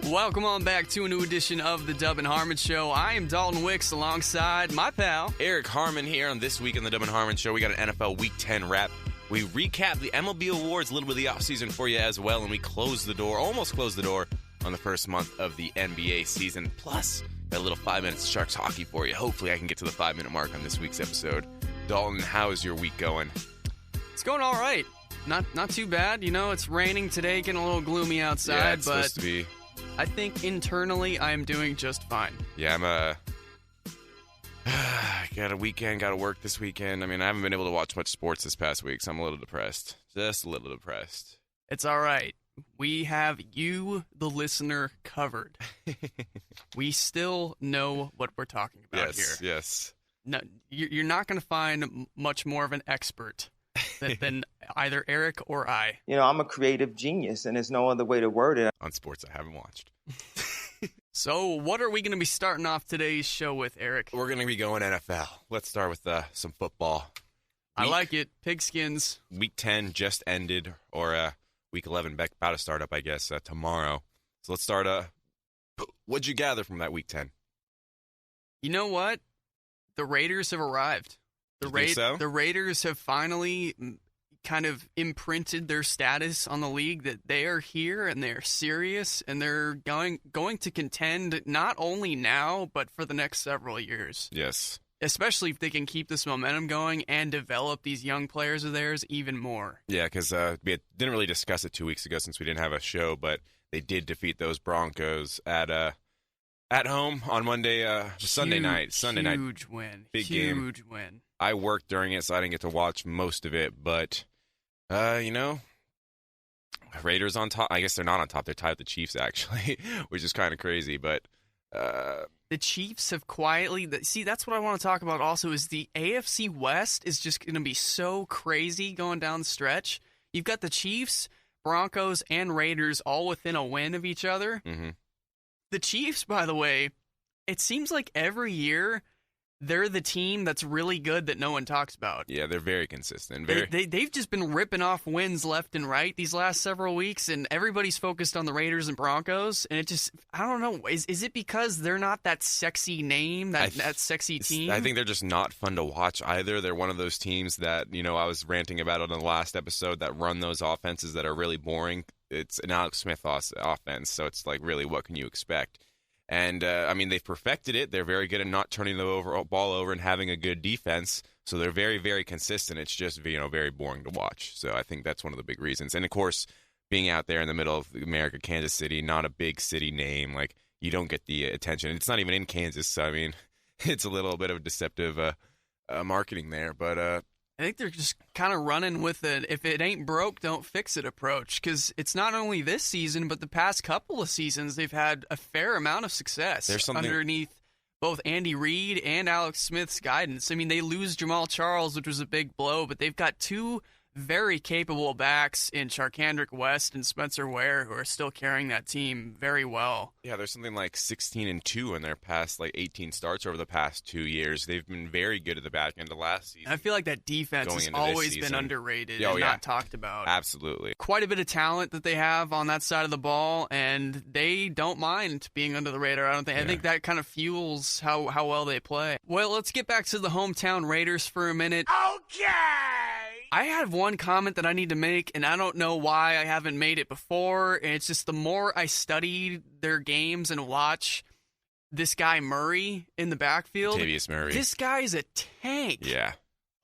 Welcome on back to a new edition of the N Harmon Show. I am Dalton Wicks alongside my pal Eric Harmon here on This Week on the N Harmon Show. We got an NFL Week 10 wrap. We recap the MLB awards, a little bit of the offseason for you as well, and we almost close the door on the first month of the NBA season. Plus, got a little 5 minutes of Sharks hockey for you. Hopefully I can get to the 5-minute mark on this week's episode. Dalton, how is your week going? It's going all right. Not too bad. You know, it's raining today, getting a little gloomy outside, Yeah, it's but supposed to be. I think internally I am doing just fine. Yeah, got a weekend, got to work this weekend. I mean, I haven't been able to watch much sports this past week, so I'm a little depressed. Just a little depressed. It's all right. We have you, the listener, covered. We still know what we're talking about here. Yes. No, you're not going to find much more of an expert than either Eric or I. You know, I'm a creative genius, and there's no other way to word it. On sports I haven't watched. So what are we going to be starting off today's show with, Eric? We're going to be going NFL. Let's start with some football. I like it. Pigskins. Week 10 just ended, or Week 11 about to start up, I guess, tomorrow. So let's start. What'd you gather from that Week 10? You know what? The Raiders have arrived. You think so? The Raiders have finally kind of imprinted their status on the league that they are here and they're serious and they're going to contend not only now but for the next several years. Yes. Especially if they can keep this momentum going and develop these young players of theirs even more. Yeah, because we didn't really discuss it 2 weeks ago since we didn't have a show, but they did defeat those Broncos at home on Sunday night. Huge win. Big game. Huge win. I worked during it, so I didn't get to watch most of it, but, Raiders on top. I guess they're not on top. They're tied with the Chiefs, actually, which is kind of crazy, but... The Chiefs have quietly... See, that's what I want to talk about also, is the AFC West is just going to be so crazy going down the stretch. You've got the Chiefs, Broncos, and Raiders all within a win of each other. Mm-hmm. The Chiefs, by the way, it seems like every year they're the team that's really good that no one talks about. Yeah, they're very consistent. They've just been ripping off wins left and right these last several weeks, and everybody's focused on the Raiders and Broncos, and it just, I don't know, is it because they're not that sexy name, that sexy team? I think they're just not fun to watch either. They're one of those teams that, I was ranting about it on the last episode, that run those offenses that are really boring. It's an Alex Smith offense, so it's like, really, what can you expect? And, they've perfected it. They're very good at not turning the ball over and having a good defense. So they're very, very consistent. It's just, very boring to watch. So I think that's one of the big reasons. And, of course, being out there in the middle of America, Kansas City, not a big city name, like, you don't get the attention. It's not even in Kansas. So, it's a little bit of deceptive marketing there. But I think they're just kind of running with it, if it ain't broke, don't fix it approach, because it's not only this season, but the past couple of seasons, they've had a fair amount of success underneath both Andy Reid and Alex Smith's guidance. They lose Jamal Charles, which was a big blow, but they've got two very capable backs in Charkandrick West and Spencer Ware who are still carrying that team very well. Yeah, there's something like 16-2 in their past 18 starts over the past 2 years. They've been very good at the back end of last season. I feel like that defense has always been underrated and not talked about. Absolutely. Quite a bit of talent that they have on that side of the ball, and they don't mind being under the radar, I don't think. I think that kind of fuels how well they play. Well, let's get back to the hometown Raiders for a minute. Okay! I have one comment that I need to make, and I don't know why I haven't made it before, and it's just the more I study their games and watch this guy Murray in the backfield. Latavius Murray. This guy's a tank. Yeah.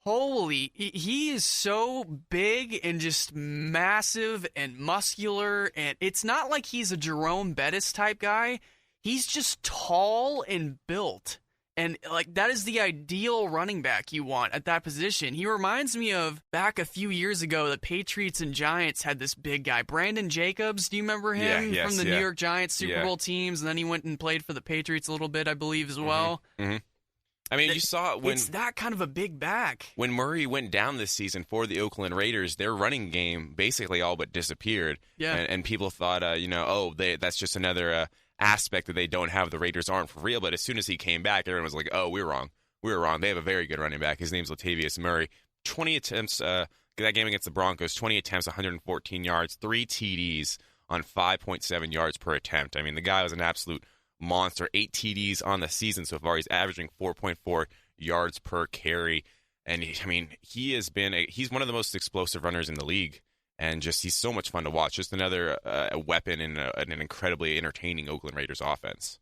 Holy, he is so big and just massive and muscular, and it's not like he's a Jerome Bettis type guy. He's just tall and built. And, that is the ideal running back you want at that position. He reminds me of back a few years ago, the Patriots and Giants had this big guy. Brandon Jacobs, do you remember him? From the New York Giants Super Bowl teams, and then he went and played for the Patriots a little bit, I believe, as well. Mm-hmm. You saw when... It's that kind of a big back. When Murray went down this season for the Oakland Raiders, their running game basically all but disappeared. Yeah. And people thought, that's just another... aspect that they don't have. The Raiders aren't for real, but as soon as he came back, everyone was like, oh, we were wrong. They have a very good running back. His name's Latavius Murray. 20 attempts, that game against the Broncos, 20 attempts, 114 yards, 3 TDs on 5.7 yards per attempt. I mean, the guy was an absolute monster. 8 TDs on the season so far. He's averaging 4.4 yards per carry. And he's one of the most explosive runners in the league. And he's so much fun to watch. Just another weapon in an incredibly entertaining Oakland Raiders offense.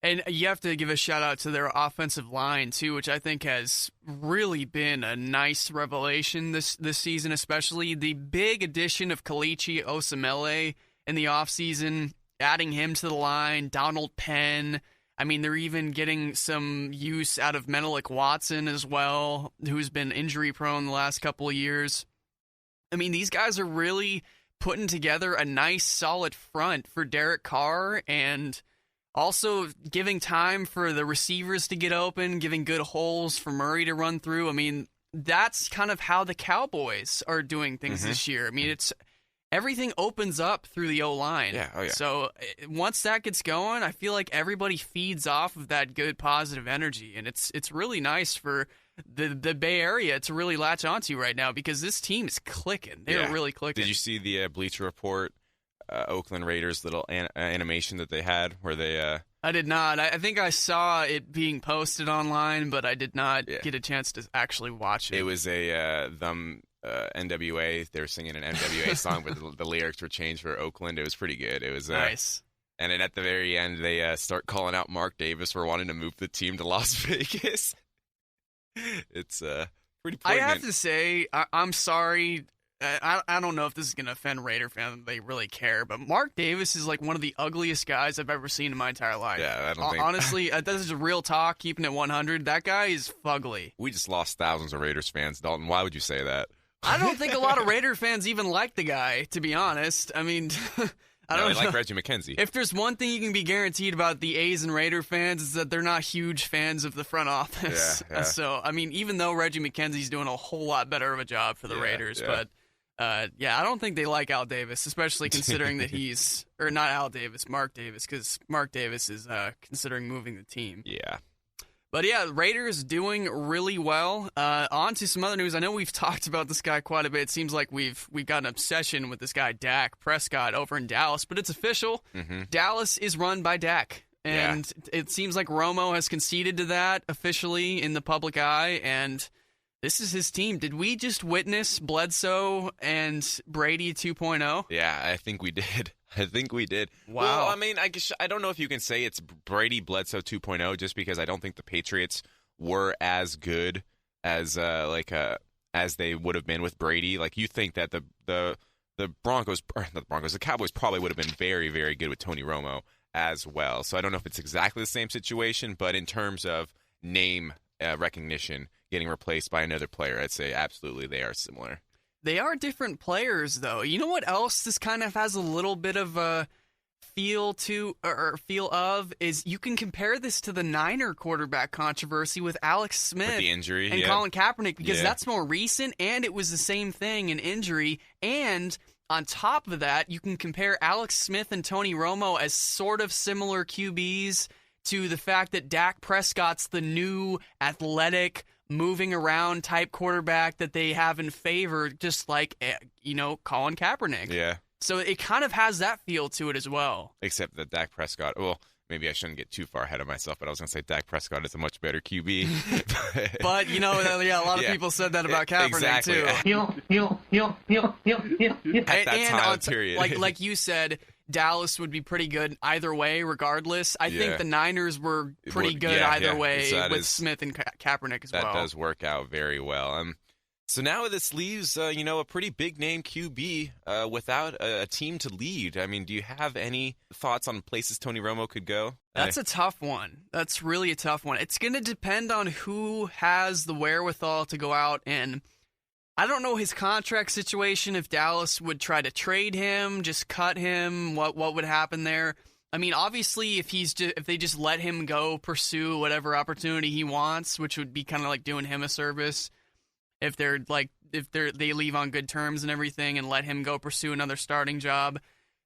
And you have to give a shout out to their offensive line too, which I think has really been a nice revelation this season, especially the big addition of Kelechi Osemele in the offseason, adding him to the line, Donald Penn. I mean, they're even getting some use out of Menelik Watson as well, who's been injury prone the last couple of years. I mean, these guys are really putting together a nice, solid front for Derek Carr, and also giving time for the receivers to get open, giving good holes for Murray to run through. I mean, that's kind of how the Cowboys are doing things this year. I mean, it's everything opens up through the O-line. Yeah, oh yeah. So once that gets going, I feel like everybody feeds off of that good, positive energy, and it's really nice for the Bay Area to really latch onto right now because this team is clicking. They're really clicking. Did you see the Bleacher Report Oakland Raiders little animation that they had where they I did not. I think I saw it being posted online, but I did not get a chance to actually watch it. It was a NWA. They were singing an NWA song, but the lyrics were changed for Oakland. It was pretty good. It was nice. And then at the very end, they start calling out Mark Davis for wanting to move the team to Las Vegas. It's pretty poignant. I have to say, I'm sorry. I don't know if this is going to offend Raider fans. They really care, but Mark Davis is like one of the ugliest guys I've ever seen in my entire life. Yeah, I don't think... Honestly, this is real talk, keeping it 100. That guy is fugly. We just lost thousands of Raiders fans, Dalton. Why would you say that? I don't think a lot of Raider fans even like the guy, to be honest. I mean... I don't know. like Reggie McKenzie. If there's one thing you can be guaranteed about the A's and Raider fans, is that they're not huge fans of the front office. Yeah. So, I mean, even though Reggie McKenzie's doing a whole lot better of a job for the Raiders, but I don't think they like Al Davis, especially considering that or not Al Davis, Mark Davis, because Mark Davis is considering moving the team. Yeah. But yeah, Raiders doing really well. On to some other news. I know we've talked about this guy quite a bit. It seems like we've got an obsession with this guy, Dak Prescott, over in Dallas, but it's official. Dallas is run by Dak. And it seems like Romo has conceded to that officially in the public eye, and this is his team. Did we just witness Bledsoe and Brady 2.0? Yeah, I think we did. Wow. Well, I mean, I don't know if you can say it's Brady Bledsoe 2.0 just because I don't think the Patriots were as good as they would have been with Brady. Like, you think that the Cowboys probably would have been very, very good with Tony Romo as well. So I don't know if it's exactly the same situation, but in terms of name recognition getting replaced by another player, I'd say absolutely they are similar. They are different players, though. You know what else this kind of has a little bit of a feel of is you can compare this to the Niner quarterback controversy with Alex Smith with the injury, and Colin Kaepernick, because that's more recent, and it was the same thing, an injury. And on top of that, you can compare Alex Smith and Tony Romo as sort of similar QBs to the fact that Dak Prescott's the new athletic, moving around type quarterback that they have in favor, just like, Colin Kaepernick. Yeah. So it kind of has that feel to it as well. Except that Dak Prescott, well, maybe I shouldn't get too far ahead of myself, but I was going to say Dak Prescott is a much better QB. But, a lot of people said that about Kaepernick, too. At that time period. Like you said, Dallas would be pretty good either way, regardless. I think the Niners were pretty good either way with Smith and Kaepernick as well. That does work out very well. So now this leaves, a pretty big-name QB without a team to lead. I mean, do you have any thoughts on places Tony Romo could go? That's a tough one. That's really a tough one. It's going to depend on who has the wherewithal to go out and... I don't know his contract situation, if Dallas would try to trade him, just cut him, what would happen there. I mean, obviously, if they just let him go pursue whatever opportunity he wants, which would be kind of like doing him a service, if they leave on good terms and everything and let him go pursue another starting job,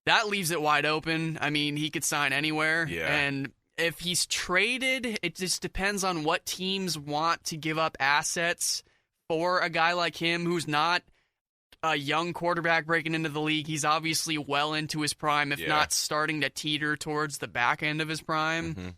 that leaves it wide open. I mean, he could sign anywhere. Yeah. And if he's traded, it just depends on what teams want to give up assets for a guy like him who's not a young quarterback breaking into the league. He's obviously well into his prime, if not starting to teeter towards the back end of his prime. Mm-hmm.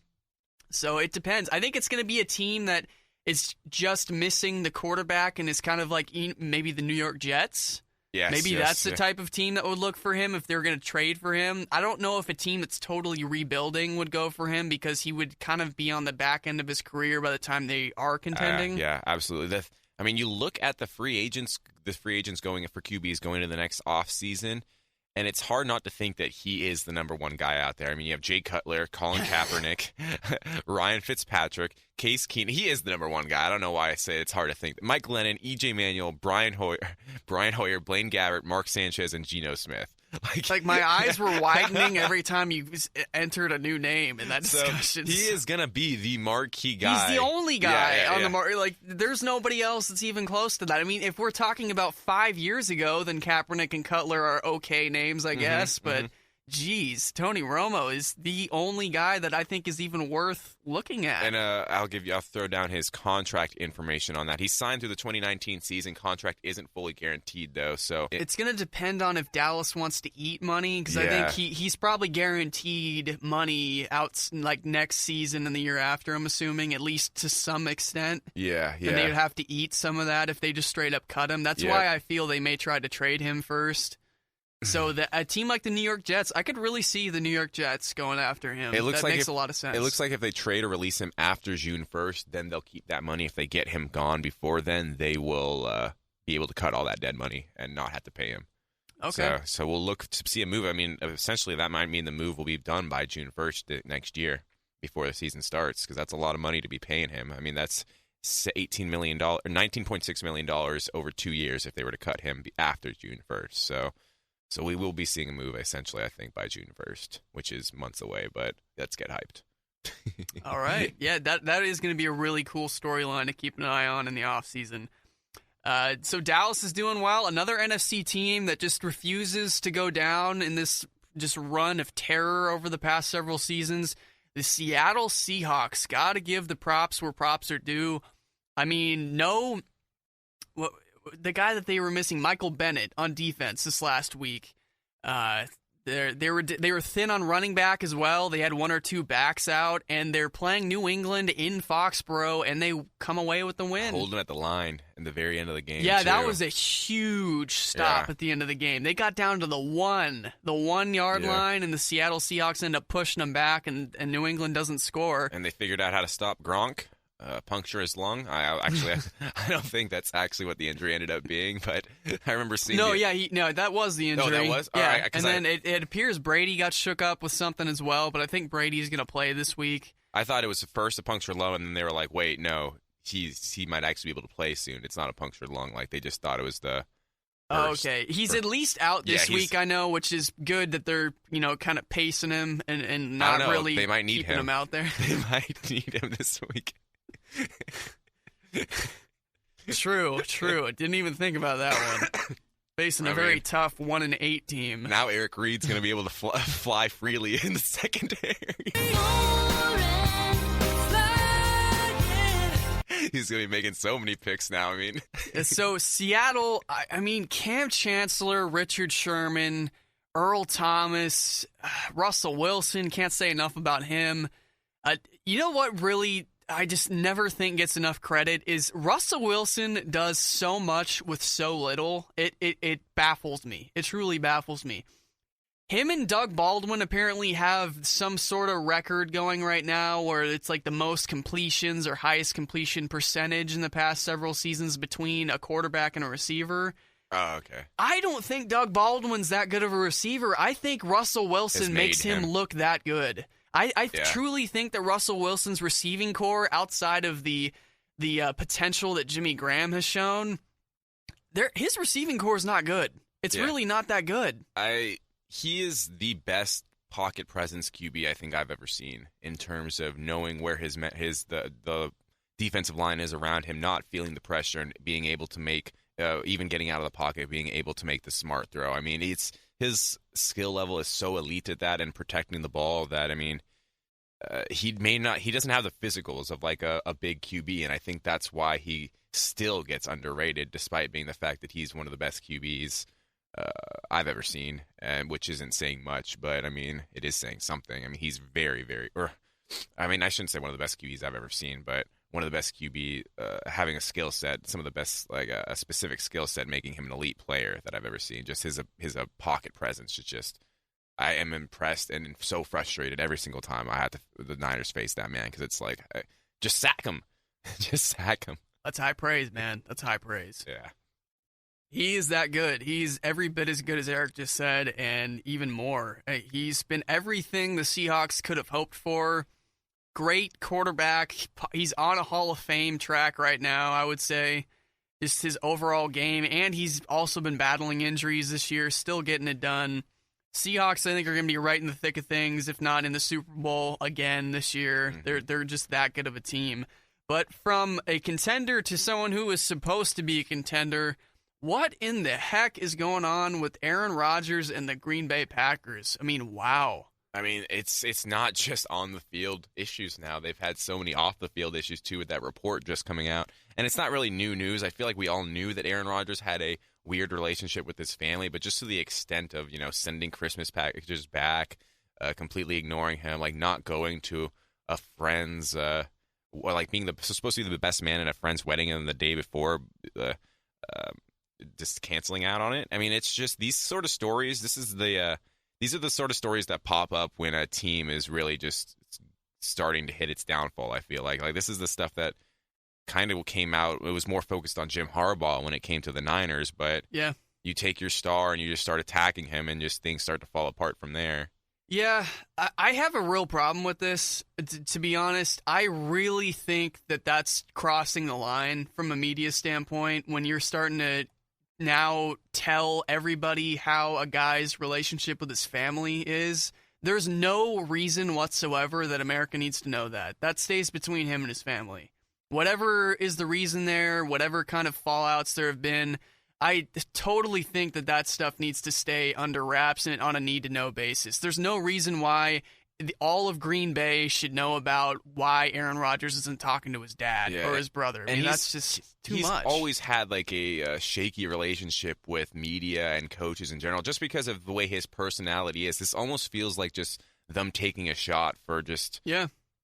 So it depends. I think it's going to be a team that is just missing the quarterback and is kind of like maybe the New York Jets. Maybe that's the type of team that would look for him if they're going to trade for him. I don't know if a team that's totally rebuilding would go for him because he would kind of be on the back end of his career by the time they are contending. Yeah, absolutely. I mean, you look at the free agents going for QBs going into the next offseason, and it's hard not to think that he is the number one guy out there. I mean, you have Jay Cutler, Colin Kaepernick, Ryan Fitzpatrick, Case Keenum. He is the number one guy. I don't know why I say it's hard to think. Mike Glennon, E.J. Manuel, Brian Hoyer, Blaine Gabbert, Mark Sanchez, and Geno Smith. Like my eyes were widening every time you entered a new name in that discussion. He is going to be the marquee guy. He's the only guy on the market. Like, there's nobody else that's even close to that. I mean, if we're talking about 5 years ago, then Kaepernick and Cutler are okay names, I guess. But, geez, Tony Romo is the only guy that I think is even worth looking at. And I'll throw down his contract information on that. He signed through the 2019 season. Contract isn't fully guaranteed, though. So it's going to depend on if Dallas wants to eat money, because I think he's probably guaranteed money out like next season and the year after, I'm assuming, at least to some extent. Yeah. And they would have to eat some of that if they just straight up cut him. That's why I feel they may try to trade him first. So a team like the New York Jets, I could really see the New York Jets going after him. That makes a lot of sense. It looks like if they trade or release him after June 1st, then they'll keep that money. If they get him gone before then, they will be able to cut all that dead money and not have to pay him. Okay. So we'll look to see a move. I mean, essentially that might mean the move will be done by June 1st next year before the season starts, because that's a lot of money to be paying him. I mean, that's $18 million or $19.6 million over 2 years if they were to cut him after June 1st. So we will be seeing a move, essentially, I think, by June 1st, which is months away, but let's get hyped. All right. Yeah, that is going to be a really cool storyline to keep an eye on in the offseason. So Dallas is doing well. Another NFC team that just refuses to go down in this just run of terror over the past several seasons. The Seattle Seahawks. Got to give the props where props are due. I mean, the guy that they were missing, Michael Bennett, on defense this last week. They were thin on running back as well. They had one or two backs out, and they're playing New England in Foxborough, and they come away with the win. Holding at the line in the very end of the game. Yeah, too. That was a huge stop at the end of the game. They got down to the 1 yard line, and the Seattle Seahawks end up pushing them back, and New England doesn't score. And they figured out how to stop Gronk. Puncture his lung. I don't think that's actually what the injury ended up being, but I remember seeing. That was the injury. Oh, that was. Yeah, all right, and then it appears Brady got shook up with something as well, but I think Brady's going to play this week. I thought it was first a punctured lung, and then they were like, "Wait, no, he might actually be able to play soon. It's not a punctured lung. Like they just thought it was the." Okay, he's at least out this week, I know, which is good that they're kind of pacing him and not really they might need keeping him out there. They might need him this week. True. I didn't even think about that one. Facing a very tough 1-8 team. Now Eric Reed's going to be able to fly freely in the secondary. He's going to be making so many picks now. I mean, so Seattle. I mean, Cam Chancellor, Richard Sherman, Earl Thomas, Russell Wilson. Can't say enough about him. You know what really I just never think gets enough credit is Russell Wilson does so much with so little. It baffles me. It truly baffles me. Him and Doug Baldwin apparently have some sort of record going right now where it's like the most completions or highest completion percentage in the past several seasons between a quarterback and a receiver. Oh, okay. I don't think Doug Baldwin's that good of a receiver. I think Russell Wilson makes him look that good. I truly think that Russell Wilson's receiving core, outside of the potential that Jimmy Graham has shown, his receiving core is not good. It's really not that good. He is the best pocket presence QB I think I've ever seen in terms of knowing where the defensive line is around him, not feeling the pressure, and being able to make even getting out of the pocket, being able to make the smart throw. I mean, his skill level is so elite at that and protecting the ball that, I mean, he doesn't have the physicals of like a big QB, and I think that's why he still gets underrated, despite being the fact that he's one of the best QBs I've ever seen, and which isn't saying much, but I mean, it is saying something. I mean, he's very, very, I shouldn't say one of the best QBs I've ever seen, but one of the best QB, having a skill set, some of the best, like a specific skill set, making him an elite player that I've ever seen. Just his pocket presence is just, I am impressed and so frustrated every single time the Niners face that man, because it's like, just sack him, just sack him. That's high praise, man. That's high praise. Yeah. He is that good. He's every bit as good as Eric just said, and even more. He's been everything the Seahawks could have hoped for. Great quarterback. He's on a Hall of Fame track right now, I would say. Just his overall game, and he's also been battling injuries this year, still getting it done. Seahawks, I think, are going to be right in the thick of things, if not in the Super Bowl again this year. Mm-hmm. They're just that good of a team. But from a contender to someone who is supposed to be a contender, what in the heck is going on with Aaron Rodgers and the Green Bay Packers? I mean, wow. I mean, it's not just on the field issues now. They've had so many off the field issues too, with that report just coming out. And it's not really new news. I feel like we all knew that Aaron Rodgers had a weird relationship with his family, but just to the extent of, sending Christmas packages back, completely ignoring him, like not going to a friend's, or like being supposed to be the best man at a friend's wedding, and the day before, just canceling out on it. I mean, it's just these sort of stories. These are the sort of stories that pop up when a team is really just starting to hit its downfall, I feel like. Like, this is the stuff that kind of came out. It was more focused on Jim Harbaugh when it came to the Niners, but yeah, you take your star and you just start attacking him, and just things start to fall apart from there. Yeah, I have a real problem with this, to be honest. I really think that that's crossing the line from a media standpoint when you're starting to now tell everybody how a guy's relationship with his family is. There's no reason whatsoever that America needs to know that. That stays between him and his family. Whatever is the reason there, whatever kind of fallouts there have been, I totally think that stuff needs to stay under wraps and on a need-to-know basis. There's no reason why all of Green Bay should know about why Aaron Rodgers isn't talking to his dad or his brother. I mean, that's just too much. He's always had like a shaky relationship with media and coaches in general, just because of the way his personality is. This almost feels like just them taking a shot for just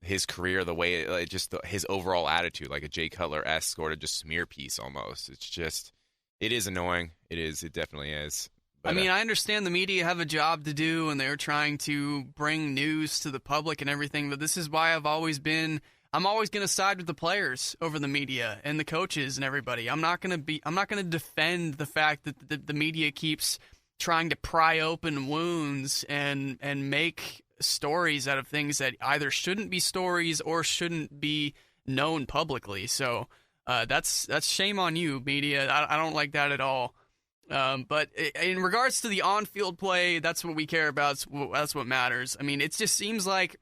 his career, the way, his overall attitude, like a Jay Cutler-esque sort of just smear piece almost. It's just, it is annoying. It definitely is. But, I mean, I understand the media have a job to do, and they're trying to bring news to the public and everything, but this is why I'm always going to side with the players over the media and the coaches and everybody. I'm not going to defend the fact that the media keeps trying to pry open wounds and make stories out of things that either shouldn't be stories or shouldn't be known publicly. So that's shame on you, media. I don't like that at all. But in regards to the on-field play, that's what we care about. That's what matters. I mean, it just seems like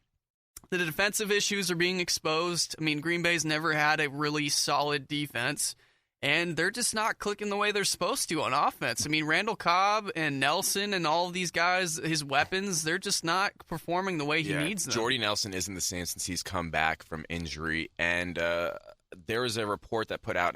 the defensive issues are being exposed. I mean, Green Bay's never had a really solid defense, and they're just not clicking the way they're supposed to on offense. I mean, Randall Cobb and Nelson and all of these guys, his weapons, they're just not performing the way he needs them. Jordy Nelson isn't the same since he's come back from injury, and there was a report that put out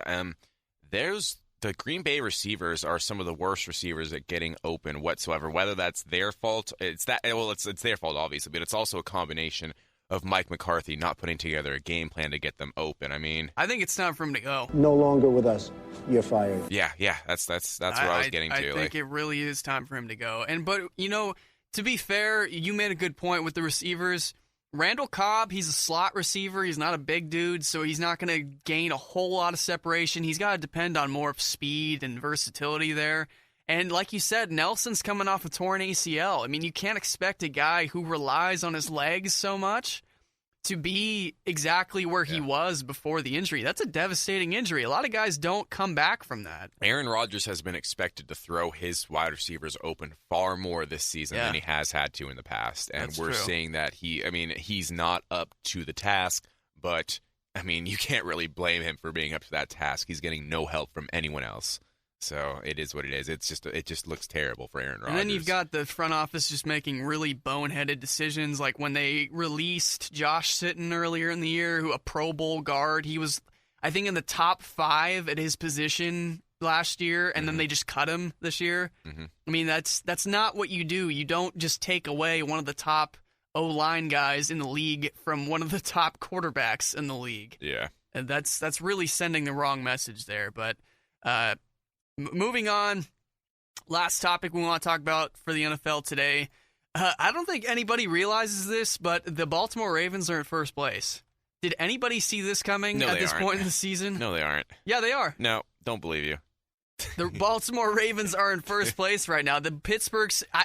the Green Bay receivers are some of the worst receivers at getting open whatsoever. Whether that's their fault, it's their fault obviously, but it's also a combination of Mike McCarthy not putting together a game plan to get them open. I mean, I think it's time for him to go. No longer with us. You're fired. Yeah, that's where I was getting to. I think it really is time for him to go. But to be fair, you made a good point with the receivers. Randall Cobb, he's a slot receiver. He's not a big dude, so he's not going to gain a whole lot of separation. He's got to depend on more speed and versatility there. And like you said, Nelson's coming off a torn ACL. I mean, you can't expect a guy who relies on his legs so much to be exactly where he was before the injury. That's a devastating injury. A lot of guys don't come back from that. Aaron Rodgers has been expected to throw his wide receivers open far more this season than he has had to in the past. And we're seeing that he's not up to the task, but I mean, you can't really blame him for being up to that task. He's getting no help from anyone else. So it is what it is. It just looks terrible for Aaron Rodgers. And then you've got the front office just making really boneheaded decisions, like when they released Josh Sitton earlier in the year, who a Pro Bowl guard. I think, in the top 5 at his position last year, and then they just cut him this year. I mean, that's not what you do. You don't just take away one of the top O-line guys in the league from one of the top quarterbacks in the league. Yeah. And that's really sending the wrong message there. But moving on, last topic we want to talk about for the NFL today. I don't think anybody realizes this, but the Baltimore Ravens are in first place. Did anybody see this coming at this point in the season? No, they aren't. Yeah, they are. No, don't believe you. The Baltimore Ravens are in first place right now.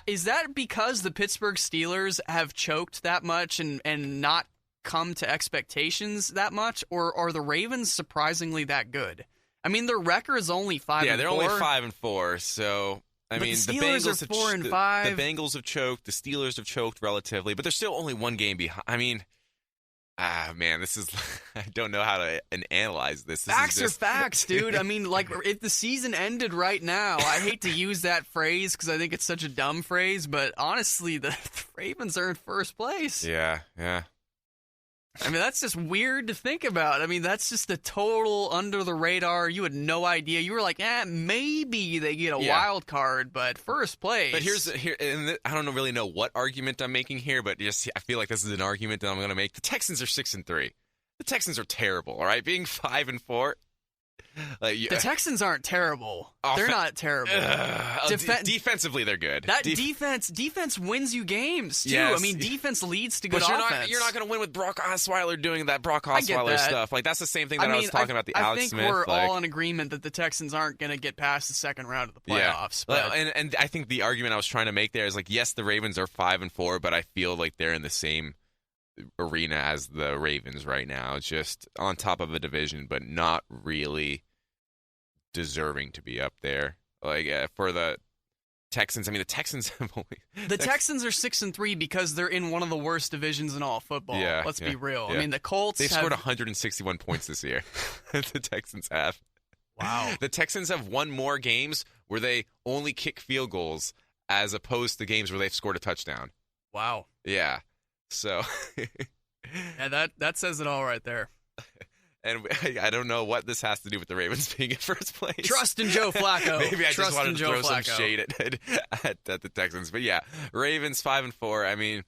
Is that because the Pittsburgh Steelers have choked that much and not come to expectations that much, or are the Ravens surprisingly that good? I mean, their record is only 5-4. Yeah, they're only 5-4. So I mean, the Steelers are 4-5. The Bengals have choked. The Steelers have choked relatively, but they're still only one game behind. I mean. Man, this is. I don't know how to analyze this. Facts are facts, dude. I mean, like, if the season ended right now, I hate to use that phrase because I think it's such a dumb phrase, but honestly, the Ravens are in first place. Yeah. I mean, that's just weird to think about. I mean, that's just a total under the radar. You had no idea. You were like, maybe they get a wild card, but first place. But and I don't really know what argument I'm making here, but I feel like this is an argument that I'm going to make. The Texans are 6-3. The Texans are terrible. All right, being 5-4. The Texans aren't terrible. They're not terrible. Defensively, they're good. That defense wins you games too. Yes. I mean, defense leads to good but offense. You're not going to win with Brock Osweiler doing that Brock Osweiler stuff. Like that's the same thing that I was talking about the Alex Smith. I think we're all in agreement that the Texans aren't going to get past the second round of the playoffs. Yeah. And I think the argument I was trying to make there is like, yes, the Ravens are 5-4, but I feel like they're in the same arena as the Ravens right now, just on top of a division, but not really deserving to be up there. Like for the Texans, I mean, the Texans have only. The Texans are 6-3 because they're in one of the worst divisions in all of football. Let's be real. I mean, the Colts. They've scored 161 points this year. The Texans have. Wow. The Texans have won more games where they only kick field goals as opposed to games where they've scored a touchdown. Wow. Yeah. So. Yeah, that says it all right there. And I don't know what this has to do with the Ravens being in first place. Trust in Joe Flacco. Maybe I just wanted to throw some shade at the Texans. But yeah, Ravens 5-4. I mean,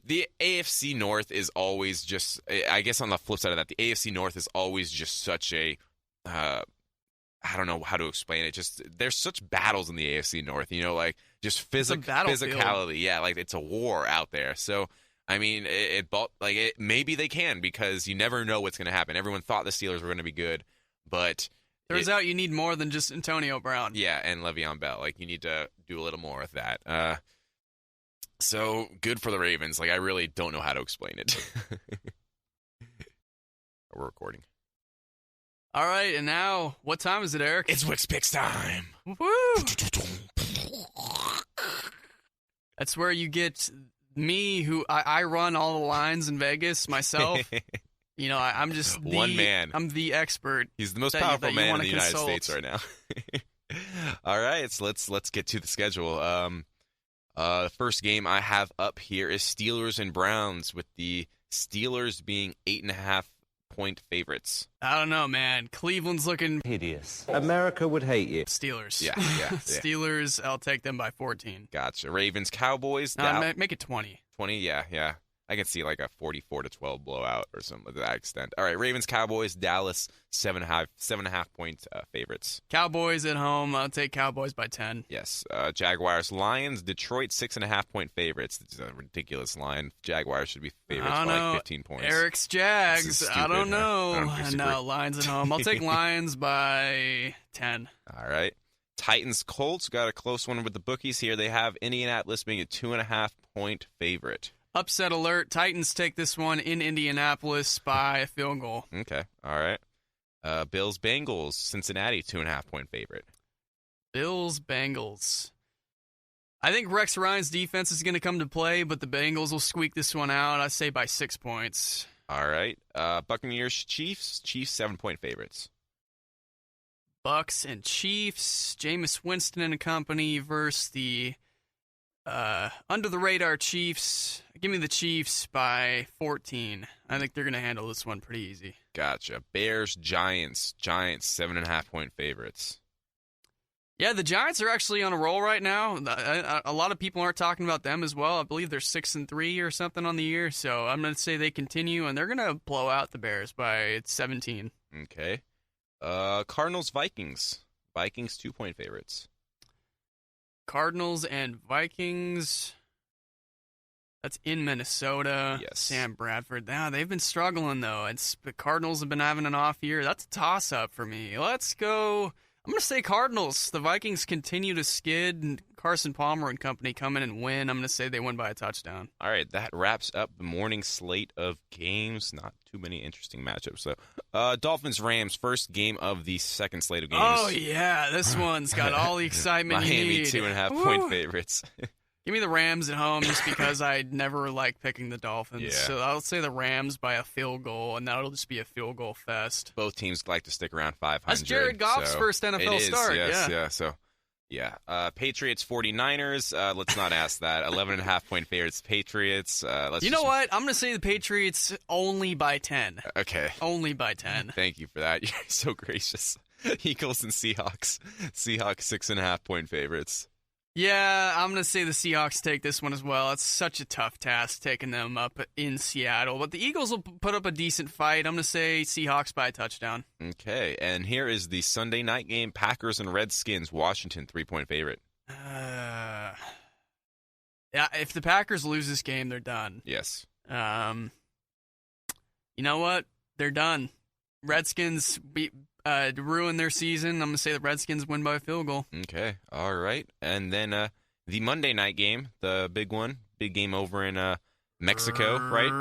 the AFC North is always just, I guess on the flip side of that, the AFC North is always just such a, I don't know how to explain it. Just there's such battles in the AFC North, you know, like just physicality. Yeah, like it's a war out there. So, I mean, maybe they can because you never know what's going to happen. Everyone thought the Steelers were going to be good, but turns out you need more than just Antonio Brown. Yeah, and Le'Veon Bell. Like you need to do a little more with that. So good for the Ravens. Like I really don't know how to explain it. We're recording. All right, and now what time is it, Eric? It's Wick's Picks time. Woo! That's where you get me, who I run all the lines in Vegas myself. You know, I'm just one man. I'm the expert. He's the most powerful man in the United States right now. All right, so let's get to the schedule. The first game I have up here is Steelers and Browns, with the Steelers being 8.5-point favorites. I don't know, man. Cleveland's looking hideous. America would hate you. Steelers. Yeah. Steelers, I'll take them by 14. Gotcha. Ravens, Cowboys. Make it 20. 20, yeah. I can see like a 44-12 blowout or something to that extent. All right, Ravens, Cowboys, Dallas, 7.5-point favorites. Cowboys at home. I'll take Cowboys by 10. Yes. Jaguars, Lions, Detroit, 6.5-point favorites. It's a ridiculous line. Jaguars should be favorites by like 15 points. Eric's Jags. I don't know. No, Lions at home. I'll take Lions by 10. All right. Titans, Colts, got a close one with the bookies here. They have Indianapolis being a 2.5-point favorite. Upset alert. Titans take this one in Indianapolis by a field goal. Okay. All right. Bills, Bengals, Cincinnati, 2.5-point favorite. Bills, Bengals. I think Rex Ryan's defense is going to come to play, but the Bengals will squeak this one out. I say by 6 points. All right. Buccaneers, Chiefs, 7-point favorites. Bucks and Chiefs. Jameis Winston and company versus the under the radar Chiefs. Give me the Chiefs by 14. I think they're going to handle this one pretty easy. Gotcha. Bears, Giants. Giants, 7.5-point favorites. Yeah, the Giants are actually on a roll right now. A lot of people aren't talking about them as well. I believe they're 6-3 or something on the year. So I'm going to say they continue, and they're going to blow out the Bears by 17. Okay. Cardinals, Vikings. Vikings, 2-point favorites. Cardinals and Vikings. That's in Minnesota. Yes. Sam Bradford. They've been struggling, though. The Cardinals have been having an off year. That's a toss-up for me. Let's go. I'm going to say Cardinals. The Vikings continue to skid, and Carson Palmer and company come in and win. I'm going to say they win by a touchdown. All right, that wraps up the morning slate of games. Not too many interesting matchups. So, Dolphins-Rams, first game of the second slate of games. Oh, yeah. This one's got all the excitement you Miami, need. 2.5-point favorites. Give me the Rams at home just because I never like picking the Dolphins. Yeah. So I'll say the Rams by a field goal, and that'll just be a field goal fest. Both teams like to stick around 500. That's Jared Goff's first NFL start. Yes, yeah. So, Patriots, 49ers. Let's not ask that. 11.5-point favorites, Patriots. You know what? I'm going to say the Patriots only by 10. Okay. Only by 10. Thank you for that. You're so gracious. Eagles and Seahawks. Seahawks, 6.5-point favorites. Yeah, I'm going to say the Seahawks take this one as well. It's such a tough task taking them up in Seattle. But the Eagles will put up a decent fight. I'm going to say Seahawks by a touchdown. Okay, and here is the Sunday night game, Packers and Redskins, Washington, 3-point favorite. Yeah, if the Packers lose this game, they're done. Yes. You know what? They're done. Redskins ruin their season. I'm going to say the Redskins win by a field goal. Okay, all right. And then the Monday night game, the big one, big game over in Mexico, right?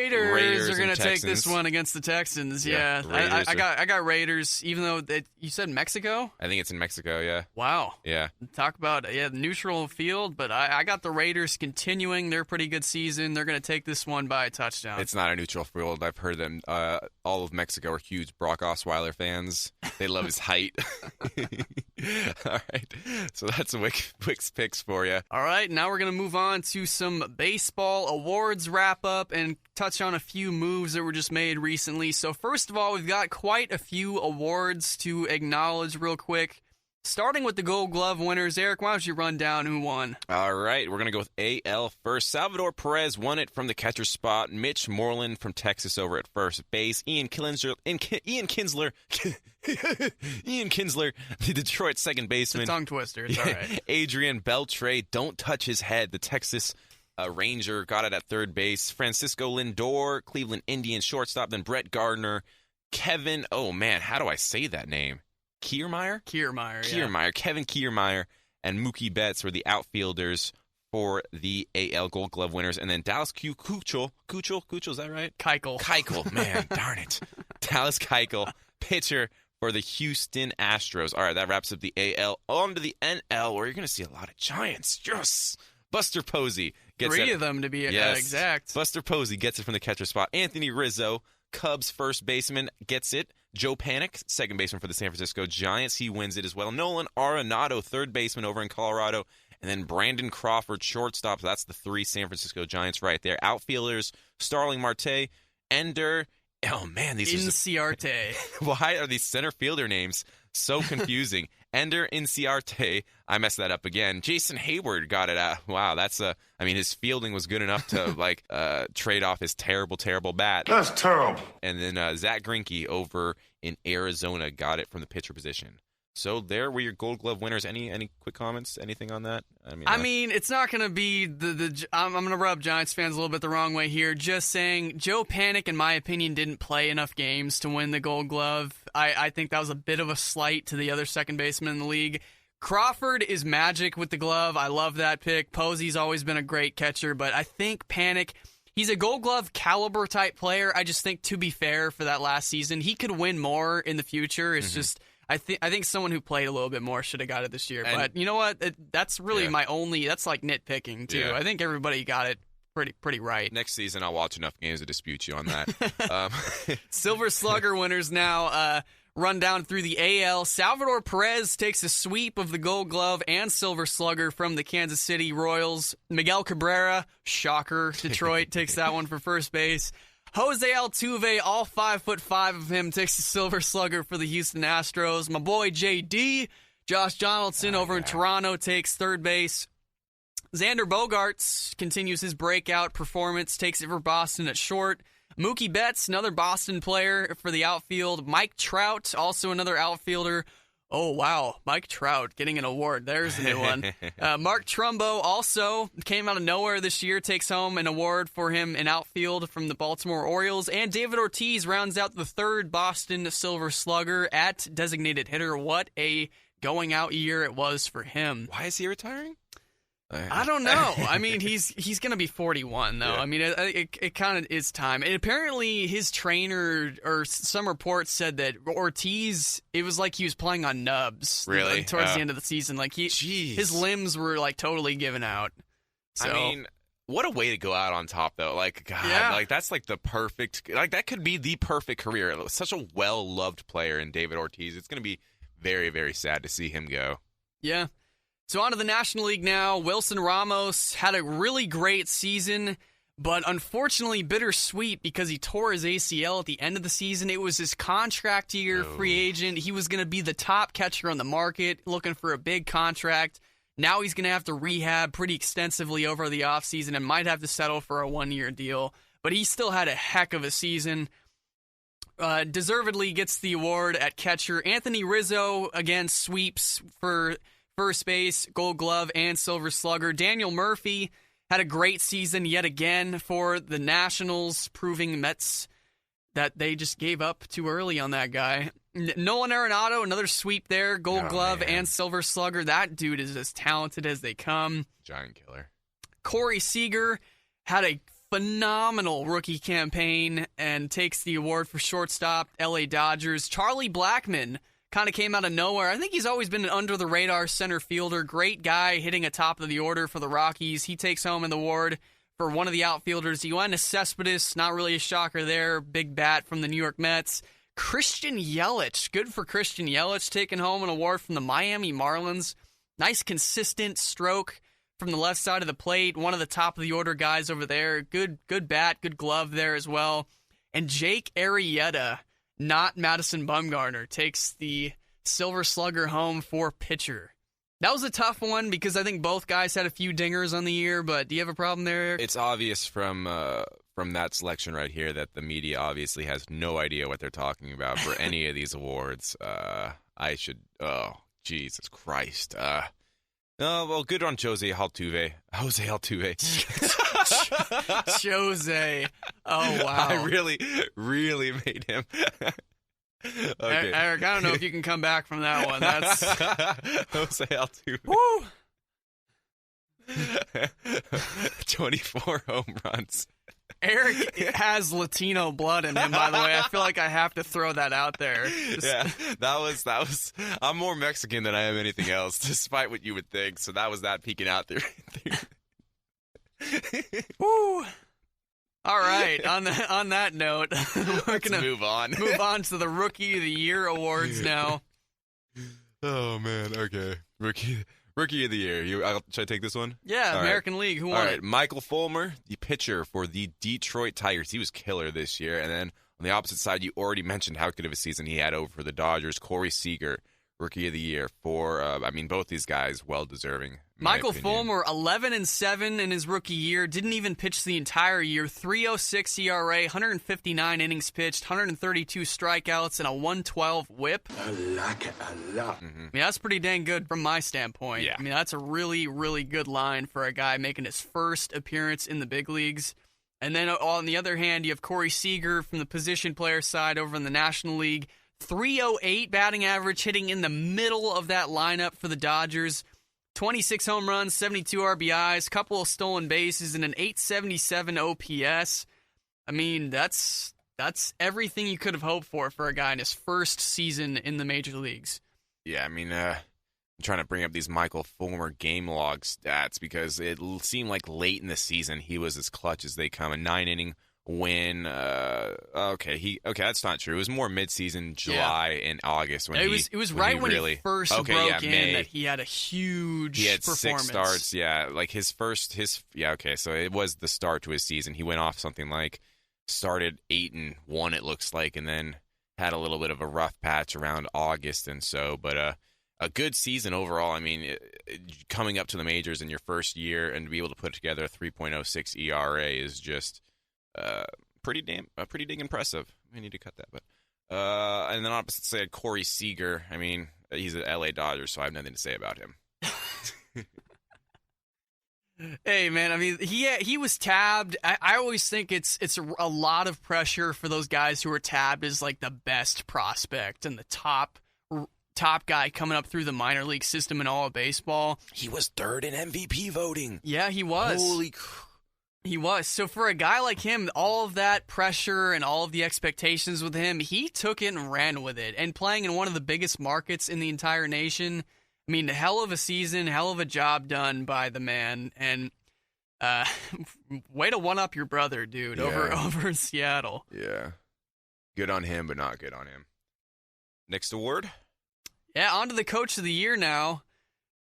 Raiders are going to take Texans. this one against the Texans. Yeah, Yeah, I got Raiders, even though you said Mexico? I think it's in Mexico, yeah. Wow. Yeah. Talk about neutral field, but I got the Raiders continuing their pretty good season. They're going to take this one by a touchdown. It's not a neutral field. I've heard them. All of Mexico are huge Brock Osweiler fans. They love his height. All right. So that's Wick's picks for you. All right, now we're going to move on to some baseball awards wrap-up and touch on a few moves that were just made recently. So first of all, we've got quite a few awards to acknowledge real quick. Starting with the Gold Glove winners, Eric, why don't you run down who won? All right, we're going to go with AL first. Salvador Perez won it from the catcher spot. Mitch Moreland from Texas over at first base. Ian Kinsler, the Detroit second baseman. It's a tongue twister, it's all right. Adrian Beltre, don't touch his head. The Texas Ranger got it at third base. Francisco Lindor, Cleveland Indians shortstop. Then Brett Gardner. Kevin, oh man, how do I say that name? Kiermaier? Kiermaier. Kevin Kiermaier and Mookie Betts were the outfielders for the AL Gold Glove winners. And then Dallas Keuchel, is that right? Keuchel, man, darn it. Dallas Keuchel, pitcher for the Houston Astros. All right, that wraps up the AL. On to the NL, where you're going to see a lot of Giants. Yes! Buster Posey gets it. Three of them to be exact. Buster Posey gets it from the catcher spot. Anthony Rizzo, Cubs first baseman, gets it. Joe Panik, second baseman for the San Francisco Giants, he wins it as well. Nolan Arenado, third baseman over in Colorado. And then Brandon Crawford, shortstop. That's the three San Francisco Giants right there. Outfielders, Starling Marte, Ender. Oh, man, these are... Inciarte. Why are these center fielder names so confusing? Ender Inciarte. I messed that up again. Jason Hayward got it out. Wow, that's his fielding was good enough to trade off his terrible bat. That's terrible. And then Zach Greinke over in Arizona got it from the pitcher position. So there were your Gold Glove winners. Any quick comments? Anything on that? I mean, it's not going to be I'm going to rub Giants fans a little bit the wrong way here. Just saying, Joe Panik, in my opinion, didn't play enough games to win the Gold Glove. I think that was a bit of a slight to the other second baseman in the league. Crawford is magic with the glove. I love that pick. Posey's always been a great catcher, but I think Panik, he's a Gold Glove caliber type player. I just think, to be fair, for that last season, he could win more in the future. It's just... I think someone who played a little bit more should have got it this year. But you know what? That's really my only... That's like nitpicking, too. Yeah. I think everybody got it pretty right. Next season, I'll watch enough games to dispute you on that. Silver Slugger winners now. run down through the AL. Salvador Perez takes a sweep of the Gold Glove and Silver Slugger from the Kansas City Royals. Miguel Cabrera, shocker, Detroit takes that one for first base. Jose Altuve, all 5'5" of him, takes the Silver Slugger for the Houston Astros. My boy JD, Josh Donaldson over in Toronto, takes third base. Xander Bogaerts continues his breakout performance, takes it for Boston at short. Mookie Betts, another Boston player for the outfield. Mike Trout, also another outfielder. Oh, wow. Mike Trout getting an award. There's a new one. Mark Trumbo also came out of nowhere this year, takes home an award for him in outfield from the Baltimore Orioles. And David Ortiz rounds out the third Boston Silver Slugger at designated hitter. What a going out year it was for him. Why is he retiring? I don't know. I mean, he's going to be 41, though. Yeah. I mean, it kind of is time. And apparently his trainer, or some reports said that Ortiz, it was like he was playing on nubs. Really? Towards the end of the season. Like, his limbs were, like, totally given out. So, I mean, what a way to go out on top, though. Like, God, like, that's like the perfect, like, that could be the perfect career. Such a well-loved player in David Ortiz. It's going to be very, very sad to see him go. Yeah. So on to the National League now. Wilson Ramos had a really great season, but unfortunately bittersweet because he tore his ACL at the end of the season. It was his contract year, free agent. He was going to be the top catcher on the market, looking for a big contract. Now he's going to have to rehab pretty extensively over the offseason and might have to settle for a one-year deal. But he still had a heck of a season. Deservedly gets the award at catcher. Anthony Rizzo, again, sweeps for first base, Gold Glove, and Silver Slugger. Daniel Murphy had a great season yet again for the Nationals, proving Mets that they just gave up too early on that guy. Nolan Arenado, another sweep there, Gold Glove and Silver Slugger. That dude is as talented as they come. Giant killer. Corey Seager had a phenomenal rookie campaign and takes the award for shortstop, LA Dodgers. Charlie Blackmon kind of came out of nowhere. I think he's always been an under-the-radar center fielder. Great guy hitting atop of the order for the Rockies. He takes home an award for one of the outfielders. Yoenis Cespedes, not really a shocker there. Big bat from the New York Mets. Christian Yelich, good for Christian Yelich, taking home an award from the Miami Marlins. Nice consistent stroke from the left side of the plate. One of the top-of-the-order guys over there. Good bat, good glove there as well. And Jake Arrieta, not Madison Bumgarner, takes the Silver Slugger home for pitcher. That was a tough one because I think both guys had a few dingers on the year, but do you have a problem there, Eric? It's obvious from that selection right here that the media obviously has no idea what they're talking about for any of these awards. Oh, Jesus Christ. Well, good on Jose Altuve. Jose. Oh, wow. I really, really made him. Okay. Eric, I don't know if you can come back from that one. That's Jose Altuve. Woo! 24 home runs. Eric has Latino blood in him, by the way. I feel like I have to throw that out there. Yeah, that was. I'm more Mexican than I am anything else, despite what you would think. So that was that peeking out there. Woo! All right. On that note, we're gonna move on. Move on to the Rookie of the Year awards now. Oh man. Okay. Rookie of the Year. Should I take this one? Yeah, All American right. League. Who won All right, it? Michael Fulmer, the pitcher for the Detroit Tigers. He was killer this year. And then on the opposite side, you already mentioned how good of a season he had over for the Dodgers. Corey Seager, Rookie of the Year for, both these guys well-deserving. Michael Fulmer, 11-7 in his rookie year. Didn't even pitch the entire year. 3.06 ERA, 159 innings pitched, 132 strikeouts, and a 112 WHIP. I like it a lot. I mean, that's pretty dang good from my standpoint. Yeah. I mean, that's a really, really good line for a guy making his first appearance in the big leagues. And then on the other hand, you have Corey Seager from the position player side over in the National League. 308 batting average, hitting in the middle of that lineup for the Dodgers. 26 home runs, 72 RBIs, couple of stolen bases, and an 877 OPS. I mean, that's everything you could have hoped for a guy in his first season in the major leagues. Yeah, I mean, I'm trying to bring up these Michael Fulmer game log stats because it seemed like late in the season he was as clutch as they come. A 9-inning, when that's not true. It was more midseason, July and August when it was right when he first broke in May. that he had a huge he had performance. 6 starts, like so it was the start to his season. He went off something like started 8-1, it looks like, and then had a little bit of a rough patch around August and so, but a good season overall. I mean, coming up to the majors in your first year and to be able to put together a 3.06 ERA is just pretty dang impressive. I need to cut that, but and then opposite side, Corey Seager. I mean, he's an LA Dodger, so I have nothing to say about him. Hey man, I mean he was tabbed. I always think it's a lot of pressure for those guys who are tabbed as like the best prospect and the top guy coming up through the minor league system in all of baseball. He was 3rd in MVP voting. Yeah, he was. Holy crap. He was. So for a guy like him, all of that pressure and all of the expectations with him, he took it and ran with it. And playing in one of the biggest markets in the entire nation, I mean, hell of a season, hell of a job done by the man. And way to one-up your brother, dude, over in Seattle. Yeah. Good on him, but not good on him. Next award? Yeah, on to the Coach of the Year now.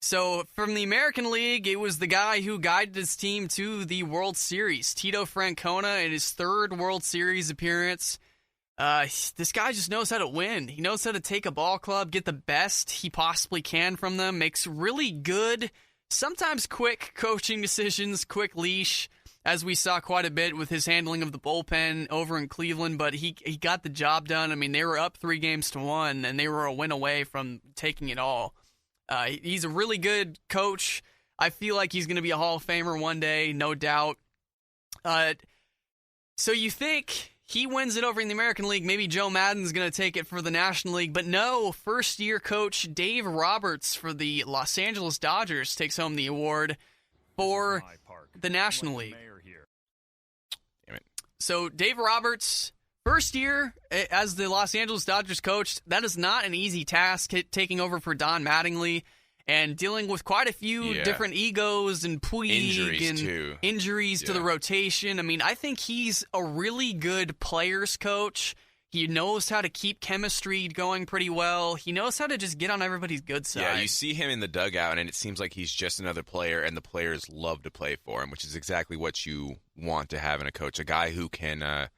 So from the American League, it was the guy who guided his team to the World Series, Tito Francona, in his 3rd World Series appearance. This guy just knows how to win. He knows how to take a ball club, get the best he possibly can from them, makes really good, sometimes quick coaching decisions, quick leash, as we saw quite a bit with his handling of the bullpen over in Cleveland, but he got the job done. I mean, they were up 3-1, and they were a win away from taking it all. He's a really good coach. I feel like he's going to be a Hall of Famer one day, no doubt. So you think he wins it over in the American League, maybe Joe Maddon's going to take it for the National League, but no, first-year coach Dave Roberts for the Los Angeles Dodgers takes home the award for the National League. Damn it. So Dave Roberts, first year as the Los Angeles Dodgers coach, that is not an easy task, taking over for Don Mattingly and dealing with quite a few different egos and injuries to the rotation. I mean, I think he's a really good players coach. He knows how to keep chemistry going pretty well. He knows how to just get on everybody's good side. Yeah, you see him in the dugout, and it seems like he's just another player, and the players love to play for him, which is exactly what you want to have in a coach, a guy who can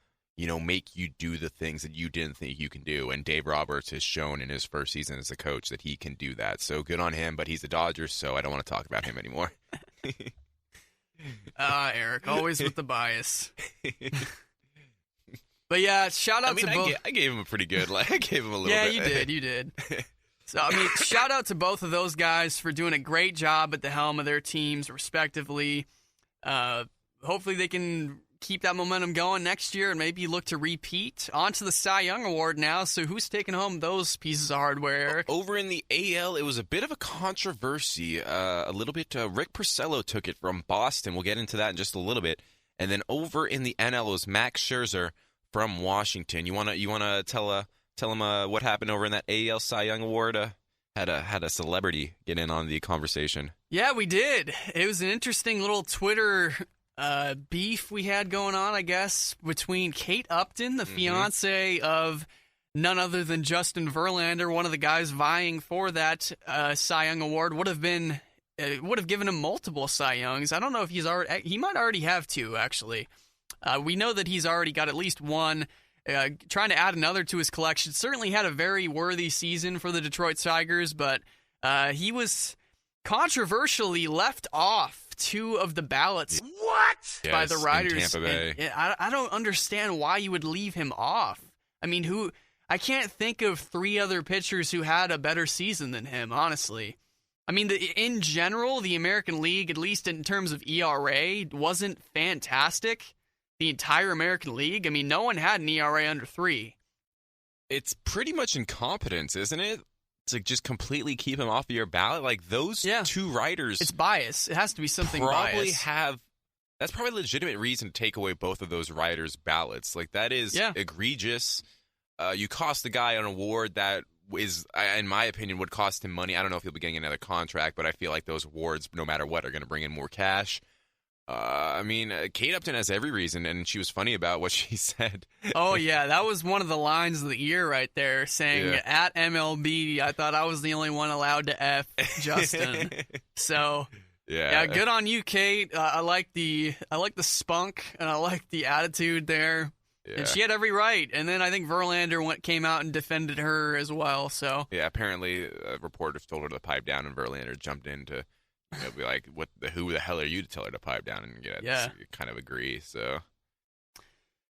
make you do the things that you didn't think you can do. And Dave Roberts has shown in his first season as a coach that he can do that. So good on him, but he's a Dodgers, so I don't want to talk about him anymore. Eric, always with the bias. But yeah, shout out to both. I gave him a pretty good, I gave him a little bit. Yeah, you did. So, I mean, shout out to both of those guys for doing a great job at the helm of their teams, respectively. Hopefully they can keep that momentum going next year and maybe look to repeat. On to the Cy Young Award now. So who's taking home those pieces of hardware, Eric? Over in the AL, it was a bit of a controversy. A little bit. Rick Porcello took it from Boston. We'll get into that in just a little bit. And then over in the NL, it was Max Scherzer from Washington. You wanna tell him what happened over in that AL Cy Young Award? Had a celebrity get in on the conversation. Yeah, we did. It was an interesting little Twitter beef we had going on, I guess, between Kate Upton, the fiance of none other than Justin Verlander, one of the guys vying for that Cy Young Award. Would have given him multiple Cy Youngs. I don't know if he might already have 2, actually. We know that he's already got at least 1. Trying to add another to his collection. Certainly had a very worthy season for the Detroit Tigers, but he was controversially left off 2 of the ballots by the writers. In Tampa Bay. And I don't understand why you would leave him off. I mean, I can't think of 3 other pitchers who had a better season than him, honestly. I mean, in general, the American League, at least in terms of ERA, wasn't fantastic. The entire American League, I mean, no one had an ERA under 3. It's pretty much incompetence, isn't it? To just completely keep him off of your ballot. Like, those 2 writers... It's bias. It has to be something probably bias. That's probably a legitimate reason to take away both of those writers' ballots. Like, that is egregious. You cost the guy an award that is, in my opinion, would cost him money. I don't know if he'll be getting another contract, but I feel like those awards, no matter what, are going to bring in more cash. Kate Upton has every reason, and she was funny about what she said. Oh, yeah, that was one of the lines of the year right there, saying, at MLB, I thought I was the only one allowed to F Justin. So, yeah, good on you, Kate. I like the spunk, and I like the attitude there. Yeah. And she had every right. And then I think Verlander came out and defended her as well. So yeah, apparently reporters told her to pipe down, and Verlander jumped in to be like, who the hell are you to tell her to pipe down? And kind of agree. So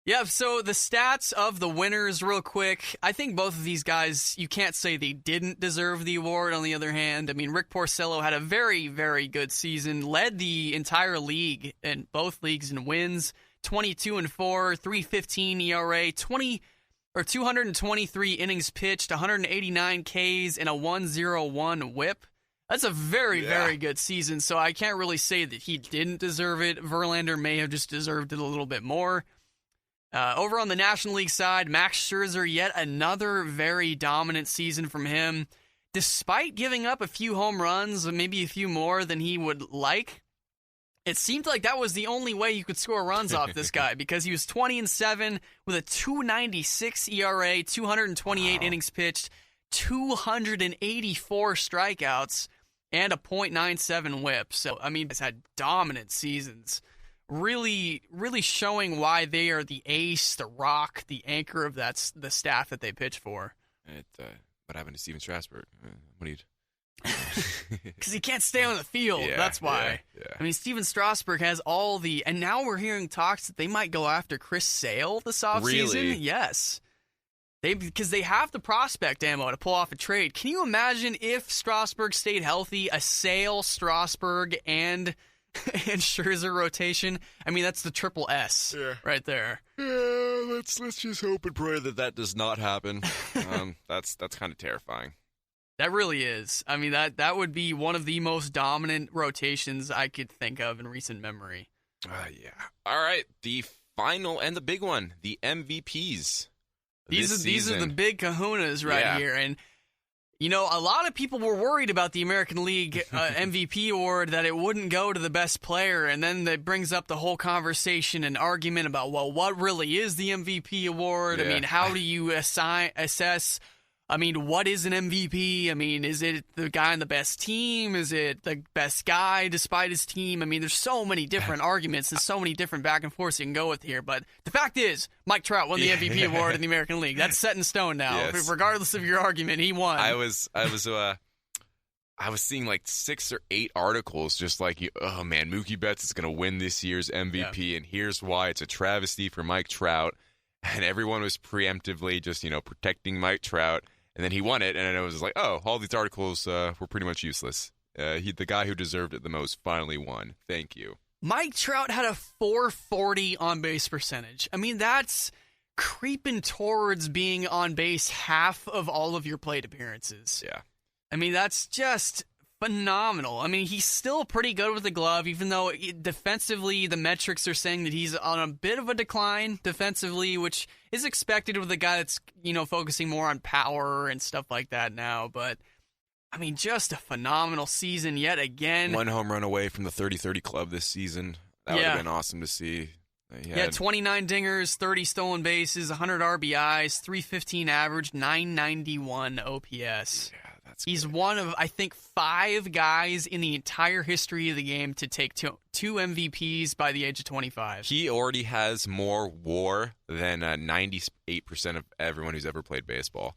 yeah, so the stats of the winners real quick. I think both of these guys, you can't say they didn't deserve the award. On the other hand, I mean, Rick Porcello had a very, very good season, led the entire league in both leagues in wins, 22-4, 3.15 ERA, 223 innings pitched, 189 Ks, and a 1.01 WHIP. That's a very, very good season, so I can't really say that he didn't deserve it. Verlander may have just deserved it a little bit more. Over on the National League side, Max Scherzer, yet another very dominant season from him. Despite giving up a few home runs, maybe a few more than he would like, it seemed like that was the only way you could score runs off this guy, because he was 20-7 with a 2.96 ERA, 228 innings pitched, 284 strikeouts, and a .97 WHIP. So, I mean, he's had dominant seasons. Really, really showing why they are the ace, the rock, the anchor of the staff that they pitch for. What happened to Steven Strasburg? What do you... Because he can't stay on the field. That's why. Yeah. I mean, Steven Strasburg has all the... And now we're hearing talks that they might go after Chris Sale this offseason. Really? Yes. Because they have the prospect ammo to pull off a trade. Can you imagine if Strasburg stayed healthy, a Sale, Strasburg, and Scherzer rotation? I mean, that's the triple S right there. Yeah, let's just hope and pray that does not happen. That's kind of terrifying. That really is. I mean, that would be one of the most dominant rotations I could think of in recent memory. Yeah. All right, the final and the big one, the MVPs. These are the big kahunas right here. And, you know, a lot of people were worried about the American League MVP award, that it wouldn't go to the best player. And then that brings up the whole conversation and argument about, well, what really is the MVP award? I mean, how do you assess... I mean, what is an MVP? I mean, is it the guy on the best team? Is it the best guy despite his team? I mean, there's so many different arguments and so many different back and forths you can go with here. But the fact is, Mike Trout won the MVP award in the American League. That's set in stone now. Yes. Regardless of your argument, he won. I was seeing like 6 or 8 articles just like, oh man, Mookie Betts is going to win this year's MVP, and here's why. It's a travesty for Mike Trout. And everyone was preemptively just, protecting Mike Trout. And then he won it, and it was like, oh, all these articles were pretty much useless. The guy who deserved it the most finally won. Thank you. Mike Trout had a .440 on-base percentage. I mean, that's creeping towards being on base half of all of your plate appearances. Yeah. I mean, that's just phenomenal. I mean, he's still pretty good with the glove, even though defensively the metrics are saying that he's on a bit of a decline defensively, which is expected with a guy that's, focusing more on power and stuff like that now. But, I mean, just a phenomenal season yet again. 1 home run away from the 30-30 club this season. That would have been awesome to see. 29 dingers, 30 stolen bases, 100 RBIs, 315 average, 991 OPS. He's one of, I think, 5 guys in the entire history of the game to take two MVPs by the age of 25. He already has more WAR than 98% of everyone who's ever played baseball.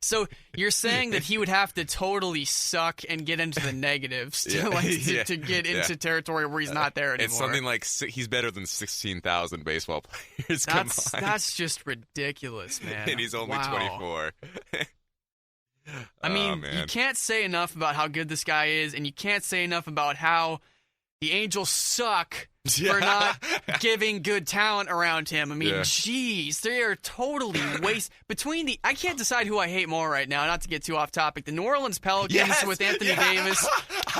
So you're saying that he would have to totally suck and get into the negatives to get into territory where he's not there anymore. It's something like he's better than 16,000 baseball players combined. That's just ridiculous, man. And he's only 24. I mean, you can't say enough about how good this guy is, and you can't say enough about how the Angels suck for not giving good talent around him. I mean, geez, they are totally I can't decide who I hate more right now, not to get too off topic. The New Orleans Pelicans with Anthony Davis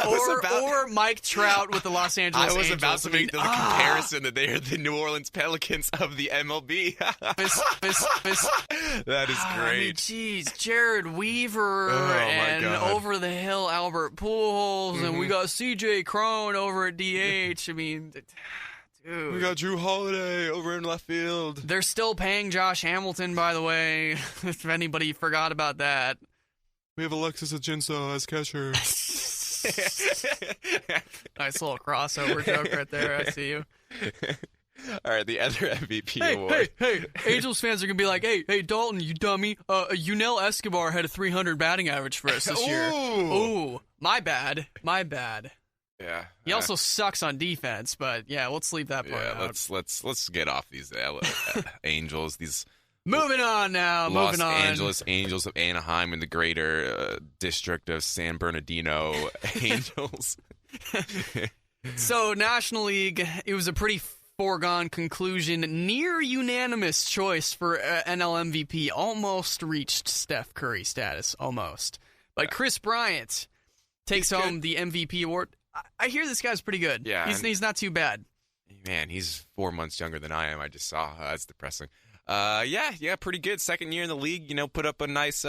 or Mike Trout with the Los Angeles Angels. I was about to make the comparison that they are the New Orleans Pelicans of the MLB. That is great. I mean, geez, Jared Weaver and over the hill Albert Pujols, and we got CJ Cron over at DH. I mean, dude. We got Drew Holiday over in left field. They're still paying Josh Hamilton, by the way, if anybody forgot about that. We have Alexis Ajinso as catcher. Nice little crossover joke right there. I see you. All right, the other MVP award. Hey, Angels fans are going to be like, hey, Dalton, you dummy. Yunel Escobar had a 300 batting average for us this year. Ooh, my bad. Yeah. He also sucks on defense, but yeah, let's leave that part out. Let's get off these Angels. These moving on now. Los Angeles Angels of Anaheim in the greater district of San Bernardino Angels. So National League, it was a pretty foregone conclusion, near unanimous choice for NL MVP. Almost reached Steph Curry status, almost. But Chris Bryant takes home the MVP award. I hear this guy's pretty good. Yeah, he's not too bad. Man, he's 4 months younger than I am. I just saw. That's depressing. Yeah, pretty good. Second year in the league. Put up a nice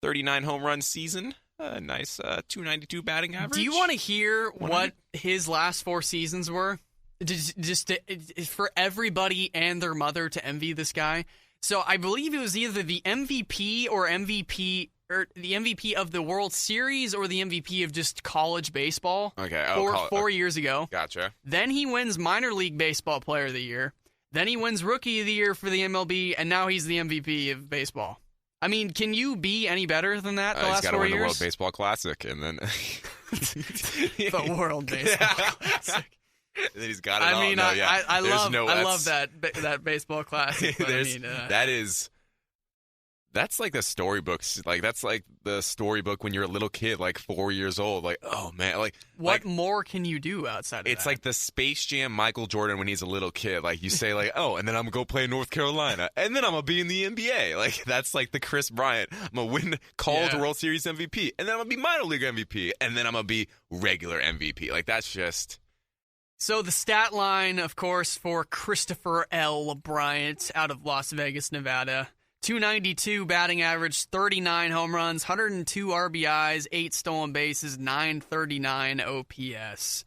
39 home run season. Nice 292 batting average. Do you want to hear what his last 4 seasons were? Just for everybody and their mother to envy this guy. So I believe it was either the MVP or the MVP of the World Series or the MVP of just college baseball. Okay. 4 years ago. Gotcha. Then he wins minor league baseball player of the year. Then he wins rookie of the year for the MLB, and now he's the MVP of baseball. I mean, can you be any better than that the last 4 years? He's got to win the World Baseball Classic, and then the World Baseball Classic. And then he's got it all. I love that baseball classic. That's like the storybooks. Like that's like the storybook when you're a little kid, like 4 years old. Like, oh man, what more can you do outside of that? It's like the Space Jam Michael Jordan when he's a little kid. Like you say, like, oh, and then I'm gonna go play in North Carolina, and then I'm gonna be in the NBA. Like that's like the Chris Bryant. I'm gonna win World Series MVP, and then I'm gonna be minor league MVP, and then I'm gonna be regular MVP. Like that's just. So the stat line, of course, for Christopher L. Bryant out of Las Vegas, Nevada. 292 batting average, 39 home runs, 102 RBIs, 8 stolen bases, 939 OPS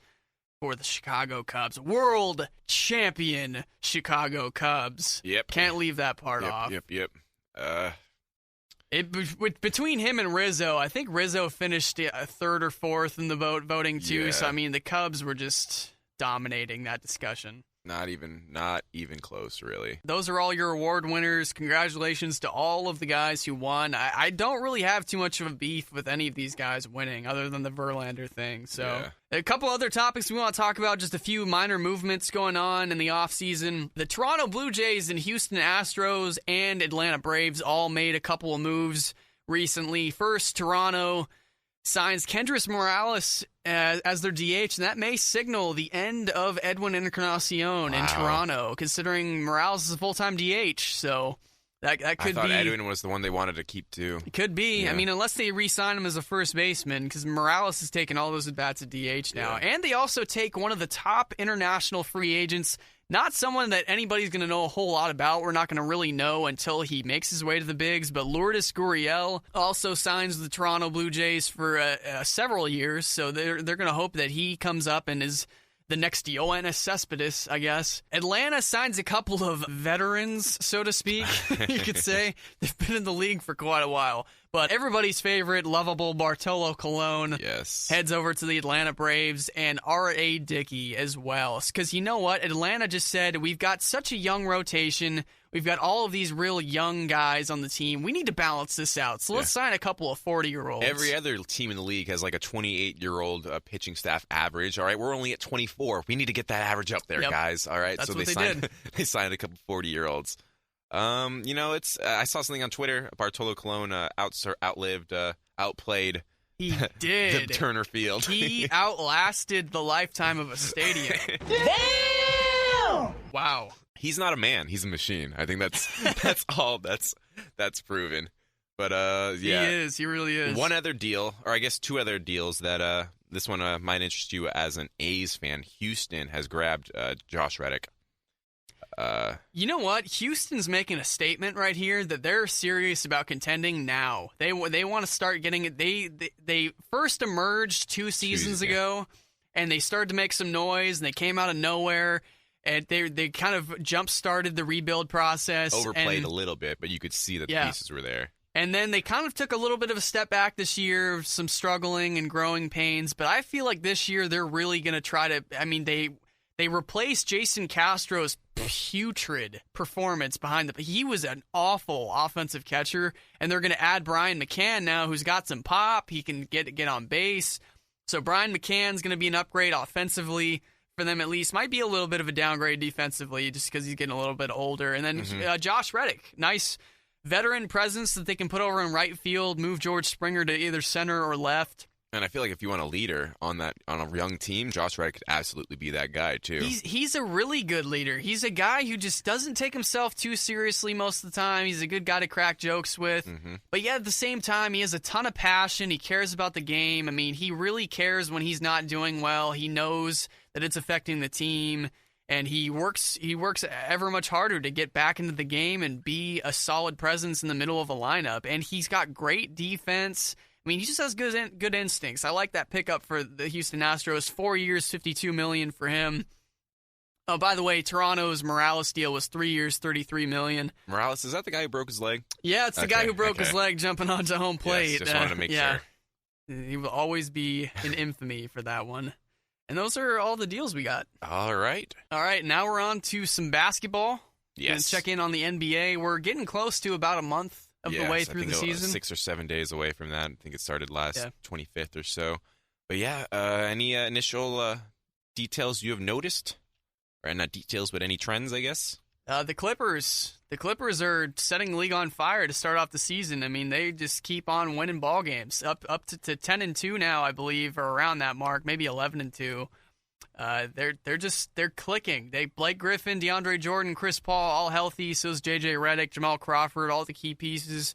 for the Chicago Cubs. World champion Chicago Cubs. Yep. Can't leave that part off. Yep. Between him and Rizzo, I think Rizzo finished 3rd or 4th in the voting too. Yeah. So, I mean, the Cubs were just dominating that discussion. Not even close, really. Those are all your award winners. Congratulations to all of the guys who won. I don't really have too much of a beef with any of these guys winning, other than the Verlander thing. So, A couple other topics we want to talk about, just a few minor movements going on in the offseason. The Toronto Blue Jays and Houston Astros and Atlanta Braves all made a couple of moves recently. First, Toronto signs Kendrys Morales as their DH, and that may signal the end of Edwin Encarnacion in Toronto, considering Morales is a full-time DH. So that could be. I thought Edwin was the one they wanted to keep too. It could be. Yeah. I mean, unless they re-sign him as a first baseman, because Morales has taken all those at-bats at DH now. Yeah. And they also take one of the top international free agents. Not someone that anybody's going to know a whole lot about. We're not going to really know until he makes his way to the bigs. But Lourdes Gurriel also signs with the Toronto Blue Jays for several years. So they're going to hope that he comes up and is the next Yoenis Cespedes, I guess. Atlanta signs a couple of veterans, so to speak, you could say. They've been in the league for quite a while. But everybody's favorite, lovable Bartolo Colon heads over to the Atlanta Braves, and R.A. Dickey as well. Because you know what? Atlanta just said, we've got such a young rotation. We've got all of these real young guys on the team. We need to balance this out. So let's sign a couple of 40-year-olds. Every other team in the league has like a 28-year-old pitching staff average. All right, we're only at 24. We need to get that average up there, guys. All right, that's so what they signed, did. They signed a couple 40-year-olds. It's I saw something on Twitter. Bartolo Colon outplayed He did. the Turner Field. He outlasted the lifetime of a stadium. Damn! Wow. He's not a man. He's a machine. I think that's all that's proven. But yeah, he is. He really is. One other deal, or I guess two other deals that this one might interest you as an A's fan. Houston has grabbed Josh Reddick. You know what? Houston's making a statement right here that they're serious about contending now. They want to start getting it. They first emerged 2 seasons ago, and they started to make some noise, and they came out of nowhere. And they kind of jump-started the rebuild process. Overplayed a little bit, but you could see that the pieces were there. And then they kind of took a little bit of a step back this year, some struggling and growing pains. But I feel like this year they're really going to try to – I mean, they replaced Jason Castro's putrid performance behind the – he was an awful offensive catcher. And they're going to add Brian McCann now, who's got some pop. He can get on base. So Brian McCann's going to be an upgrade offensively for them at least. Might be a little bit of a downgrade defensively just because he's getting a little bit older. And then Josh Reddick, nice – veteran presence that they can put over in right field, move George Springer to either center or left. And I feel like if you want a leader on a young team, Josh Reddick could absolutely be that guy too. He's a really good leader. He's a guy who just doesn't take himself too seriously most of the time. He's a good guy to crack jokes with. But yeah, at the same time, he has a ton of passion. He cares about the game. I mean, he really cares when he's not doing well. He knows that it's affecting the team. And he works ever much harder to get back into the game and be a solid presence in the middle of a lineup. And he's got great defense. I mean, he just has good instincts. I like that pickup for the Houston Astros. 4 years, $52 million for him. Oh, by the way, Toronto's Morales deal was 3 years, $33 million. Morales, is that the guy who broke his leg? Yeah, it's the guy who broke his leg jumping onto home plate. Yes, just wanted to make sure. He will always be in infamy for that one. And those are all the deals we got. All right. Now we're on to some basketball. Yes. And check in on the NBA. We're getting close to about a month of the way through the season. 6 or 7 days away from that. I think it started last 25th or so. But yeah, any initial details you have noticed? Or not details, but any trends, I guess? The Clippers. The Clippers are setting the league on fire to start off the season. I mean, they just keep on winning ball games. Up to 10-2 now, I believe, or around that mark, maybe 11-2. They're clicking. Blake Griffin, DeAndre Jordan, Chris Paul, all healthy. So is JJ Redick, Jamal Crawford, all the key pieces.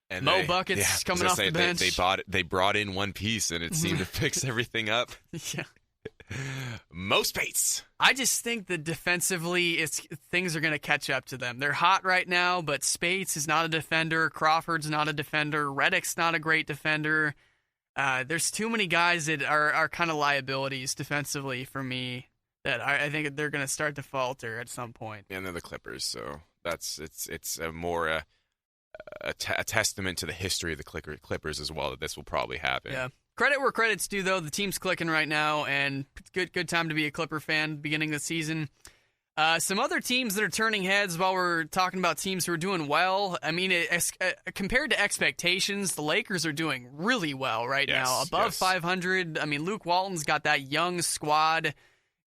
And Mo Buckets coming off the bench. They brought in one piece, and it seemed to fix everything up. Yeah. Mo Spates. I just think that defensively, things are going to catch up to them. They're hot right now, but Spates is not a defender. Crawford's not a defender. Redick's not a great defender. There's too many guys that are kind of liabilities defensively for me that I think they're going to start to falter at some point. And they're the Clippers, so it's a more a testament to the history of the Clippers as well that this will probably happen. Yeah. Credit where credit's due, though. The team's clicking right now, and it's good time to be a Clipper fan beginning of the season. Some other teams that are turning heads while we're talking about teams who are doing well. I mean, compared to expectations, the Lakers are doing really well right now. Above 500. I mean, Luke Walton's got that young squad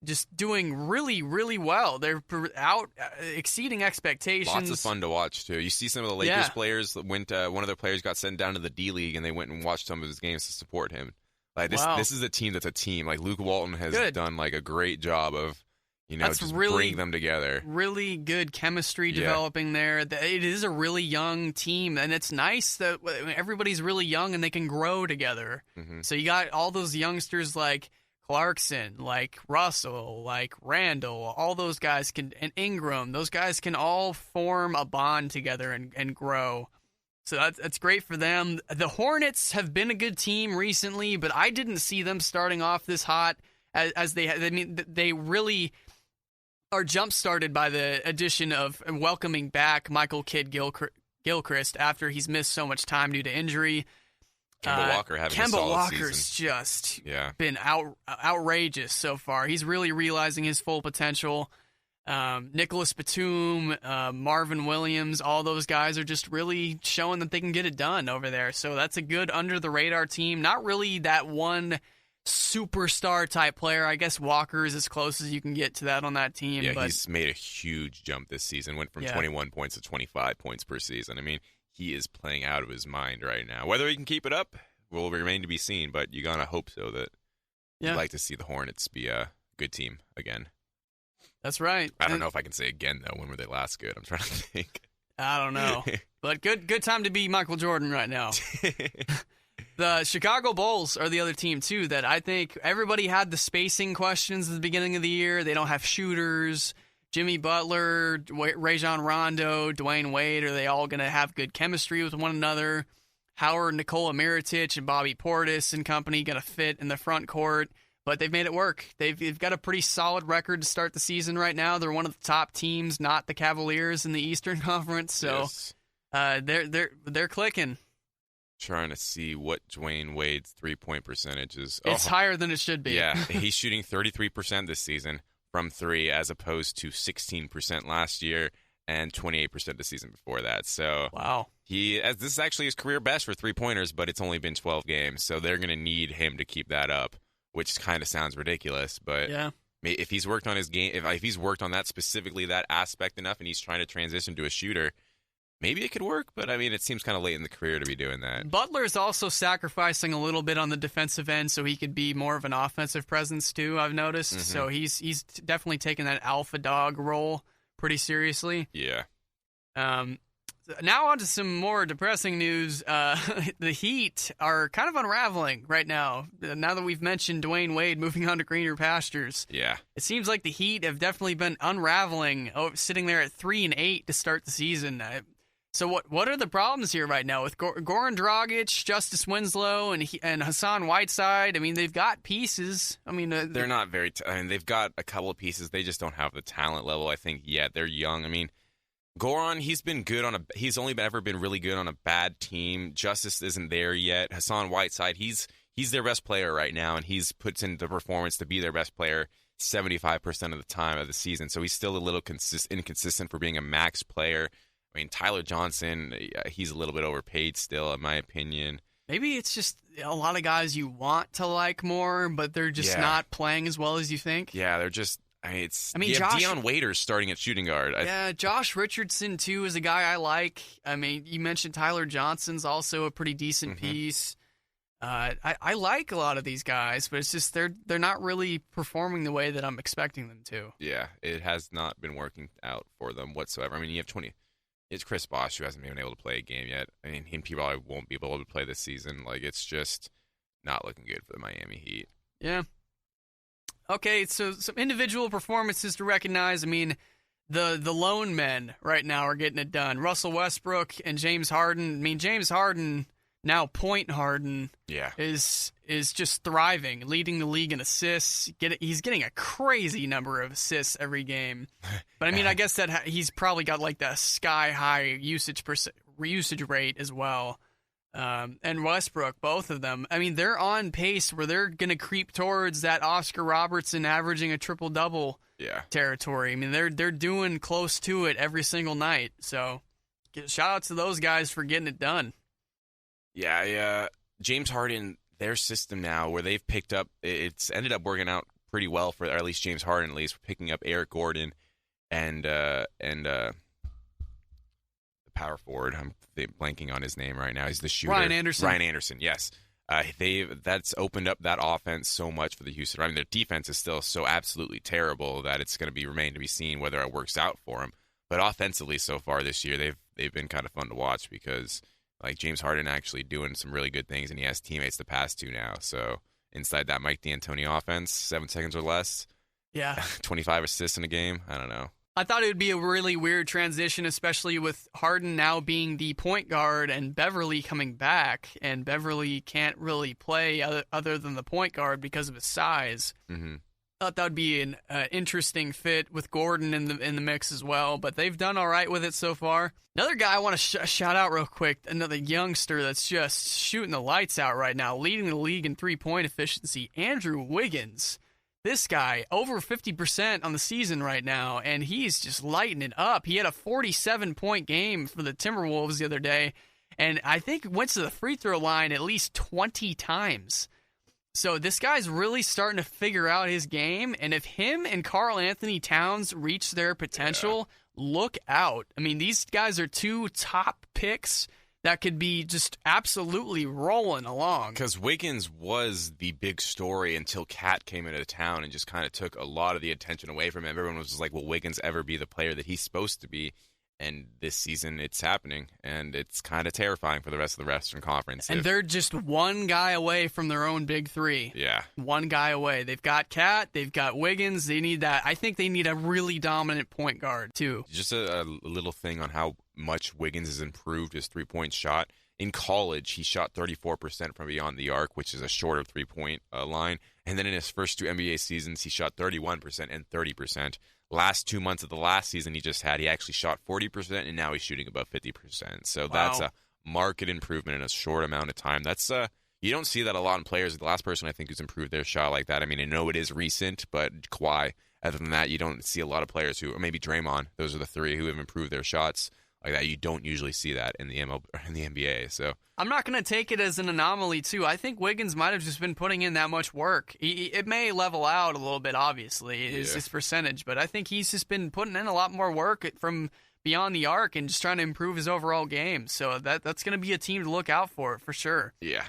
just doing really, really well. They're out exceeding expectations. Lots of fun to watch, too. You see some of the Lakers players that went, one of their players got sent down to the D-League, and they went and watched some of his games to support him. Like this is a team that's a team. Like Luke Walton has done like a great job of, bring them together. Really good chemistry developing there. It is a really young team, and it's nice that everybody's really young and they can grow together. Mm-hmm. So you got all those youngsters like Clarkson, like Russell, like Randall, all those guys and Ingram, those guys can all form a bond together and grow. So that's great for them. The Hornets have been a good team recently, but I didn't see them starting off this hot as they really are jump-started by the addition of welcoming back Michael Kidd-Gilchrist after he's missed so much time due to injury. Kemba Walker having a solid Walker's season. Just been outrageous so far. He's really realizing his full potential. Nicholas Batum, Marvin Williams, all those guys are just really showing that they can get it done over there. So that's a good under-the-radar team. Not really that one superstar-type player. I guess Walker is as close as you can get to that on that team. Yeah, but he's made a huge jump this season. Went from 21 points to 25 points per season. I mean, he is playing out of his mind right now. Whether he can keep it up, will remain to be seen, but you gotta hope so that you'd like to see the Hornets be a good team again. That's right. I don't know if I can say again, though. When were they last good? I'm trying to think. I don't know. But good time to be Michael Jordan right now. The Chicago Bulls are the other team, too, that I think everybody had the spacing questions at the beginning of the year. They don't have shooters. Jimmy Butler, Rajon Rondo, Dwayne Wade, are they all going to have good chemistry with one another? Howard, Nikola Mirotic, and Bobby Portis and company going to fit in the front court. But they've made it work. They've got a pretty solid record to start the season right now. They're one of the top teams, not the Cavaliers in the Eastern Conference. So they're clicking. Trying to see what Dwayne Wade's 3-point percentage is. It's higher than it should be. Yeah, he's shooting 33% this season from 3 as opposed to 16% last year and 28% the season before that. So wow. This is actually his career best for 3-pointers, but it's only been 12 games. So they're going to need him to keep that up, which kind of sounds ridiculous. But yeah. If he's worked on his game, if he's worked on that specifically, that aspect enough, and he's trying to transition to a shooter, maybe it could work, but I mean, it seems kind of late in the career to be doing that. Butler's also sacrificing a little bit on the defensive end so he could be more of an offensive presence too, I've noticed. Mm-hmm. So he's definitely taking that alpha dog role pretty seriously. Yeah. Now on to some more depressing news. The Heat are kind of unraveling right now. Now that we've mentioned Dwayne Wade moving on to greener pastures. Yeah. It seems like the Heat have definitely been unraveling, sitting there at 3-8 to start the season. So what are the problems here right now with Goran Dragic, Justice Winslow, and Hassan Whiteside? I mean, they've got pieces. I mean, they're not very. They've got a couple of pieces. They just don't have the talent level, I think, yet. They're young. I mean, Goran, he's been good he's only ever been really good on a bad team. Justice isn't there yet. Hassan Whiteside, he's their best player right now, and he's puts in the performance to be their best player 75% of the time of the season. So he's still a little inconsistent for being a max player. I mean, Tyler Johnson, he's a little bit overpaid still, in my opinion. Maybe it's just a lot of guys you want to like more, but they're just not playing as well as you think. Yeah, they're just. You have Josh, Dion Waiters starting at shooting guard. Josh Richardson, too, is a guy I like. I mean, you mentioned Tyler Johnson's also a pretty decent piece. I like a lot of these guys, but it's just they're not really performing the way that I'm expecting them to. Yeah, it has not been working out for them whatsoever. I mean, you have 20. It's Chris Bosh who hasn't been able to play a game yet. I mean, he probably won't be able to play this season. Like, it's just not looking good for the Miami Heat. Yeah. Okay, so some individual performances to recognize. I mean, the lone men right now are getting it done. Russell Westbrook and James Harden. I mean, James Harden, now Point Harden, is just thriving, leading the league in assists. He's getting a crazy number of assists every game. But I mean, I guess that he's probably got like the sky high usage rate as well. And Westbrook, both of them. I mean, they're on pace where they're going to creep towards that Oscar Robertson averaging a triple-double territory. I mean, they're doing close to it every single night. So, shout out to those guys for getting it done. Yeah, James Harden, their system now, where they've picked up, it's ended up working out pretty well for at least James Harden, at least picking up Eric Gordon and the power forward. I'm blanking on his name right now. He's the shooter. Ryan Anderson, yes. That's opened up that offense so much for the Houston. I mean, their defense is still so absolutely terrible that it's going to remain to be seen whether it works out for them. But offensively, so far this year, they've been kind of fun to watch because like James Harden actually doing some really good things, and he has teammates to pass to now. So inside that Mike D'Antoni offense, 7 seconds or less, 25 assists in a game. I don't know. I thought it would be a really weird transition, especially with Harden now being the point guard and Beverly coming back, and Beverly can't really play other than the point guard because of his size. Mm-hmm. I thought that would be an interesting fit with Gordon in the mix as well, but they've done all right with it so far. Another guy I want to shout out real quick, another youngster that's just shooting the lights out right now, leading the league in three-point efficiency, Andrew Wiggins. This guy, over 50% on the season right now, and he's just lighting it up. He had a 47-point game for the Timberwolves the other day, and I think went to the free throw line at least 20 times. So this guy's really starting to figure out his game, and if him and Karl Anthony Towns reach their potential, look out. I mean, these guys are two top picks that could be just absolutely rolling along. Because Wiggins was the big story until Cat came into town and just kind of took a lot of the attention away from him. Everyone was just like, will Wiggins ever be the player that he's supposed to be? And this season, it's happening, and it's kind of terrifying for the rest of the Western Conference. And they're just one guy away from their own big three. Yeah. One guy away. They've got Cat, they've got Wiggins. They need that. I think they need a really dominant point guard, too. Just a little thing on how much Wiggins has improved his three-point shot. In college, he shot 34% from beyond the arc, which is a shorter three-point line. And then in his first 2 NBA seasons, he shot 31% and 30%. Last 2 months of the last season he actually shot 40%, and now he's shooting above 50%. So That's a market improvement in a short amount of time. That's you don't see that a lot in players. The last person I think who's improved their shot like that, I mean, I know it is recent, but Kawhi. Other than that, you don't see a lot of players who, or maybe Draymond, those are the three who have improved their shots like that. You don't usually see that in the NBA. So I'm not going to take it as an anomaly, too. I think Wiggins might have just been putting in that much work. It may level out a little bit, obviously, his percentage, but I think he's just been putting in a lot more work from beyond the arc and just trying to improve his overall game. So that's going to be a team to look out for sure. Yeah.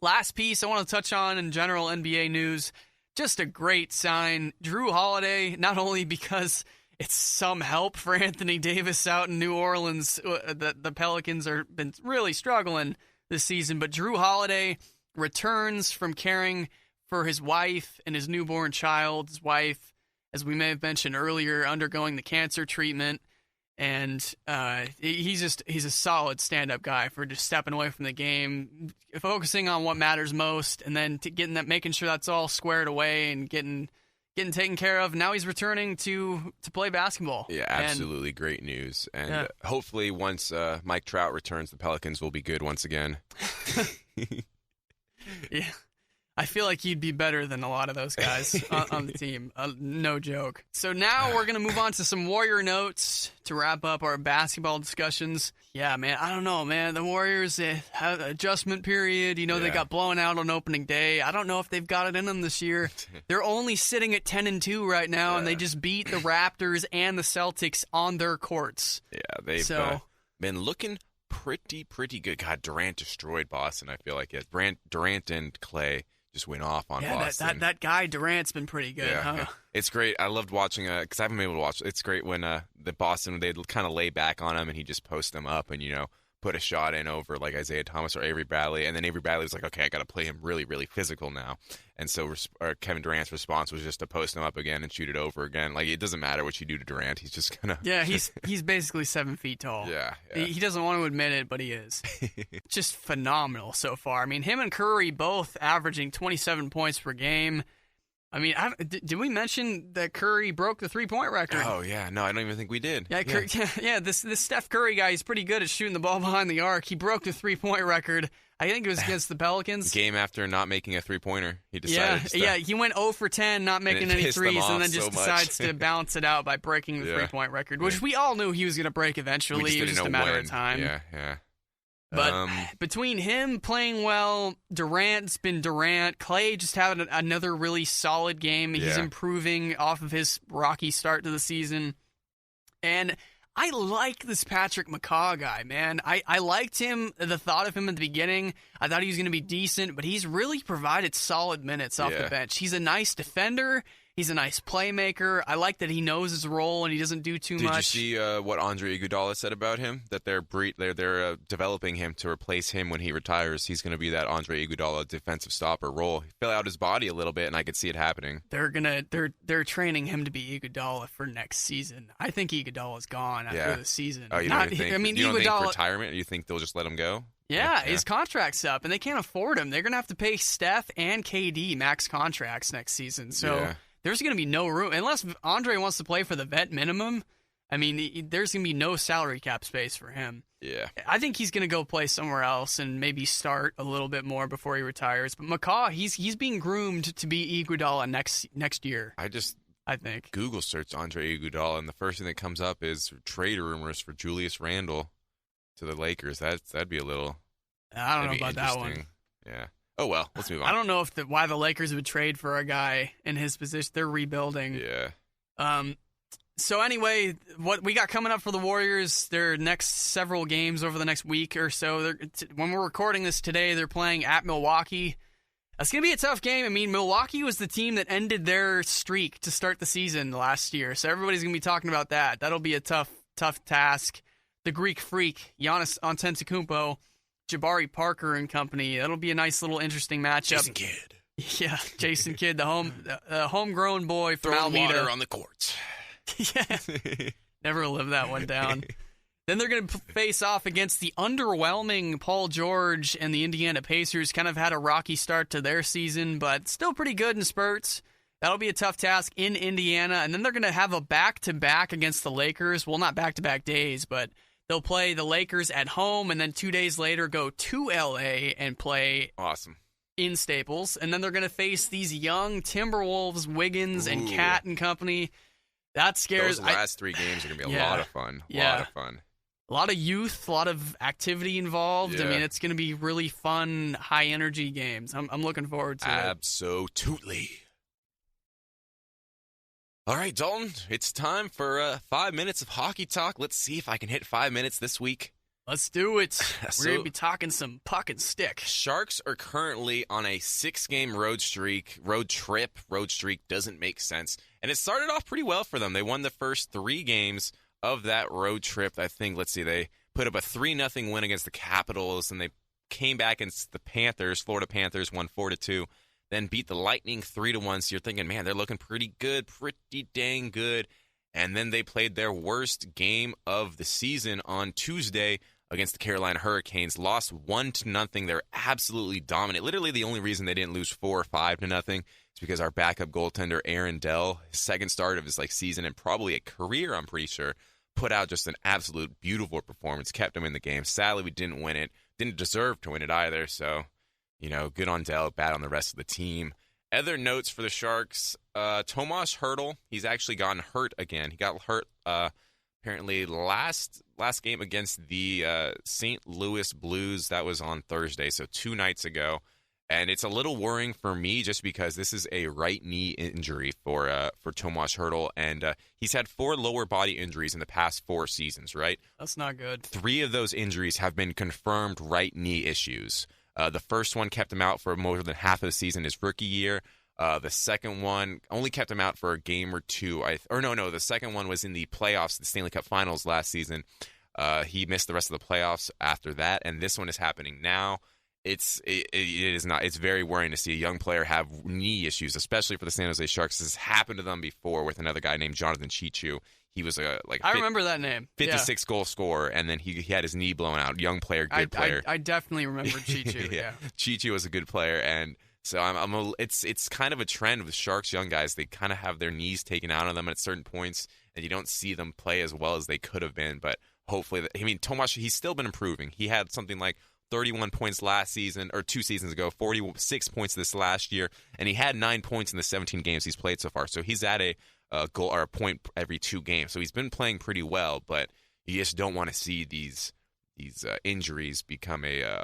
Last piece I want to touch on in general NBA news, just a great sign. Drew Holiday, not only because it's some help for Anthony Davis out in New Orleans. The Pelicans have been really struggling this season, but Drew Holiday returns from caring for his wife and his newborn child. His wife, as we may have mentioned earlier, undergoing the cancer treatment, and he's a solid stand-up guy for just stepping away from the game, focusing on what matters most, and then making sure that's all squared away and getting taken care of. Now he's returning to play basketball. Yeah, absolutely great news. And hopefully once Mike Trout returns, the Pelicans will be good once again. Yeah. I feel like he'd be better than a lot of those guys on the team. No joke. So now we're going to move on to some Warrior notes to wrap up our basketball discussions. Yeah, man, I don't know, man. The Warriors have an adjustment period. They got blown out on opening day. I don't know if they've got it in them this year. They're only sitting at 10-2 right now, and they just beat the Raptors and the Celtics on their courts. Yeah, they've been looking pretty good. God, Durant destroyed Boston, I feel like it. Durant and Clay just went off on Boston. That guy Durant's been pretty good, huh? Yeah. It's great. I loved watching because I haven't been able to watch. It's great when the Boston, they'd kind of lay back on him and he just post them up and put a shot in over like Isaiah Thomas or Avery Bradley, and then Avery Bradley was like, okay, I got to play him really, really physical now. And so Kevin Durant's response was just to post him up again and shoot it over again. Like, it doesn't matter what you do to Durant, he's just gonna. Yeah, he's basically 7 feet tall. Yeah. He doesn't want to admit it, but he is. Just phenomenal so far. I mean, him and Curry both averaging 27 points per game. I mean, did we mention that Curry broke the 3-point record? Oh, yeah. No, I don't even think we did. Yeah, this Steph Curry guy is pretty good at shooting the ball behind the arc. He broke the 3-point record. I think it was against the Pelicans. Game after not making a 3-pointer, he decided he went 0 for 10, not making any threes, and then just decides to balance it out by breaking the 3-point record, which we all knew he was going to break eventually. It was just a matter of time. Yeah. But between him playing well, Durant's been Durant, Clay just having another really solid game. He's improving off of his rocky start to the season. And I like this Patrick McCaw guy, man. I liked him, the thought of him at the beginning. I thought he was going to be decent, but he's really provided solid minutes off the bench. He's a nice defender. He's a nice playmaker. I like that he knows his role and he doesn't do too much. Did you see what Andre Iguodala said about him? That they're developing him to replace him when he retires. He's going to be that Andre Iguodala defensive stopper role. He fill out his body a little bit, and I could see it happening. They're training him to be Iguodala for next season. I think Iguodala's gone after the season. Oh, you don't think retirement? Do you think they'll just let him go? Yeah, his contract's up, and they can't afford him. They're going to have to pay Steph and KD max contracts next season. So there's going to be no room. Unless Andre wants to play for the vet minimum, I mean, there's going to be no salary cap space for him. Yeah. I think he's going to go play somewhere else and maybe start a little bit more before he retires. But McCaw, he's being groomed to be Iguodala next year. I think. Google search Andre Iguodala, and the first thing that comes up is trade rumors for Julius Randle to the Lakers. That'd be a little. I don't know about that one. Yeah. Oh well, let's move on. I don't know why the Lakers would trade for a guy in his position. They're rebuilding. Yeah. So anyway, what we got coming up for the Warriors, their next several games over the next week or so. When we're recording this today, they're playing at Milwaukee. That's going to be a tough game. I mean, Milwaukee was the team that ended their streak to start the season last year, so everybody's going to be talking about that. That'll be a tough task. The Greek Freak, Giannis Antetokounmpo, Jabari Parker and company. That'll be a nice little interesting matchup. Jason Kidd. Yeah, Jason Kidd, the homegrown boy from Throwing Alameda. water on the courts. Yeah, never live that one down. Then they're going to face off against the underwhelming Paul George and the Indiana Pacers. Kind of had a rocky start to their season, but still pretty good in spurts. That'll be a tough task in Indiana. And then they're going to have a back-to-back against the Lakers. Well, not back-to-back days, but they'll play the Lakers at home, and then 2 days later go to L.A. and play Awesome. in Staples. And then they're going to face these young Timberwolves, Wiggins, and Cat and company. That scares. Those last 3 games are going to be a lot of fun. A lot of fun. A lot of youth, a lot of activity involved. Yeah. I mean, it's going to be really fun, high-energy games. I'm looking forward to it. Absolutely. All right, Dalton, it's time for 5 minutes of hockey talk. Let's see if I can hit 5 minutes this week. Let's do it. So- We're going to be talking some puck and stick. Sharks are currently on a 6-game road trip. Road streak doesn't make sense. And it started off pretty well for them. They won the first 3 games of that road trip. I think, they put up a 3-0 win against the Capitals, and they came back against the Panthers. Florida Panthers won 4-2, then beat the Lightning 3-1. So you're thinking, man, they're looking pretty good, pretty dang good. And then they played their worst game of the season on Tuesday against the Carolina Hurricanes, lost 1-0. They're absolutely dominant. Literally the only reason they didn't lose 4 or 5-0 is because our backup goaltender, Aaron Dell, his second start of his season and probably a career, I'm pretty sure, put out just an absolute beautiful performance, kept him in the game. Sadly, we didn't win it. Didn't deserve to win it either, so, good on Dell, bad on the rest of the team. Other notes for the Sharks, Tomas Hertl, he's actually gotten hurt again. He got hurt apparently last game against the St. Louis Blues. That was on Thursday, so 2 nights ago. And it's a little worrying for me just because this is a right knee injury for Tomas Hertl, and he's had 4 lower body injuries in the past 4 seasons, right? That's not good. 3 of those injuries have been confirmed right knee issues. The first one kept him out for more than half of the season his rookie year. The second one only kept him out for a game or 2. The second one was in the playoffs, the Stanley Cup Finals last season. He missed the rest of the playoffs after that, and this one is happening now. It is not. It's very worrying to see a young player have knee issues, especially for the San Jose Sharks. This has happened to them before with another guy named Jonathan Chichu. He was I remember that name. 56 goal scorer, and then he had his knee blown out. Young player, good player. I definitely remember Chichu. yeah. Chichu was a good player, and so it's kind of a trend with Sharks young guys. They kind of have their knees taken out of them at certain points, and you don't see them play as well as they could have been. But hopefully, Tomas, he's still been improving. He had something like 31 points last season, or 2 seasons ago, 46 points this last year, and he had 9 points in the 17 games he's played so far. So he's at a goal or a point every 2 games. So he's been playing pretty well, but you just don't want to see these injuries become a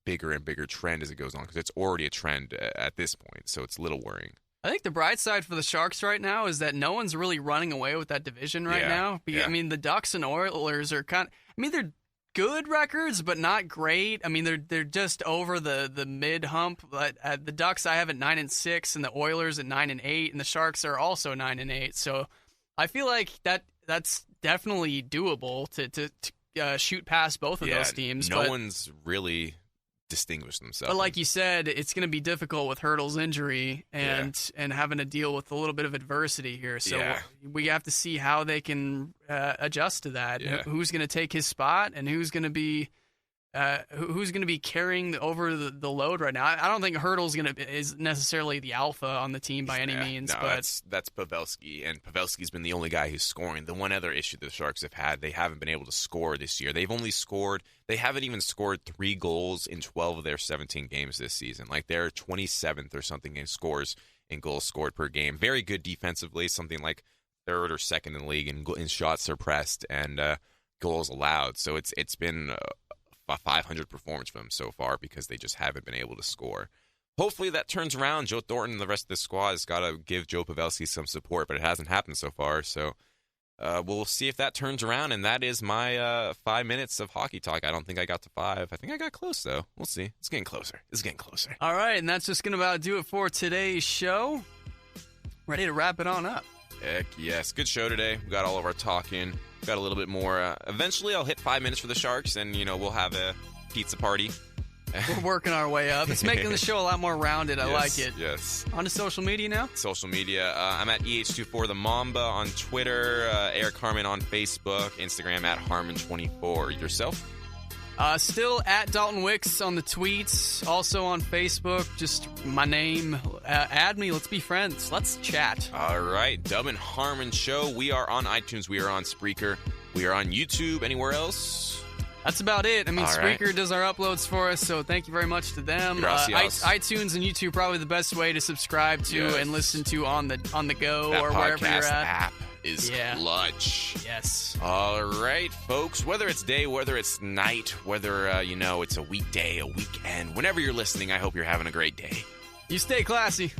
bigger and bigger trend as it goes on, because it's already a trend at this point. So it's a little worrying. I think the bright side for the Sharks right now is that no one's really running away with that division right now. Yeah. The Ducks and Oilers are they're good records, but not great. They're just over the mid hump. But the Ducks I have at 9-6, and the Oilers at 9-8, and the Sharks are also 9-8. So I feel like that's definitely doable to shoot past both of those teams. No one's really distinguished themselves. But like you said, it's going to be difficult with Hertl's injury and having to deal with a little bit of adversity here. So we have to see how they can adjust to that. Yeah. Who's going to take his spot, and who's going to be carrying over the load right now. I don't think Hertl's is necessarily the alpha on the team by any means. No, but that's Pavelski, and Pavelski's been the only guy who's scoring. The one other issue the Sharks have had, they haven't been able to score this year. They haven't even scored 3 goals in 12 of their 17 games this season. They're 27th or something in scores in goals scored per game. Very good defensively, something like 3rd or 2nd in the league in shots suppressed and goals allowed. So it's been a 500 performance for them so far because they just haven't been able to score. Hopefully that turns around. Joe Thornton and the rest of the squad has got to give Joe Pavelski some support, but it hasn't happened so far. So we'll see if that turns around, and that is my 5 minutes of hockey talk. I don't think I got to 5. I think I got close, though. We'll see. It's getting closer. All right, and that's just going to about do it for today's show. Ready to wrap it on up. Heck yes. Good show today. We got all of our talking. Got a little bit more. Eventually, I'll hit 5 minutes for the Sharks, and, we'll have a pizza party. We're working our way up. It's making the show a lot more rounded. I like it. Yes. On to social media now? Social media. I'm at EH24 The Mamba on Twitter, Eric Harmon on Facebook, Instagram at Harmon24. Yourself? Still at Dalton Wicks on the tweets. Also on Facebook, just my name. Add me. Let's be friends. Let's chat. All right. Dub and Harmon Show. We are on iTunes. We are on Spreaker. We are on YouTube. Anywhere else? That's about it. I mean, All Spreaker right. does our uploads for us, so thank you very much to them. Gracias. iTunes and YouTube probably the best way to subscribe to Yes. and listen to on the go That or wherever you're podcast at. app is clutch. Yes. All right, folks. Whether it's day, whether it's night, whether it's a weekday, a weekend, whenever you're listening, I hope you're having a great day. You stay classy.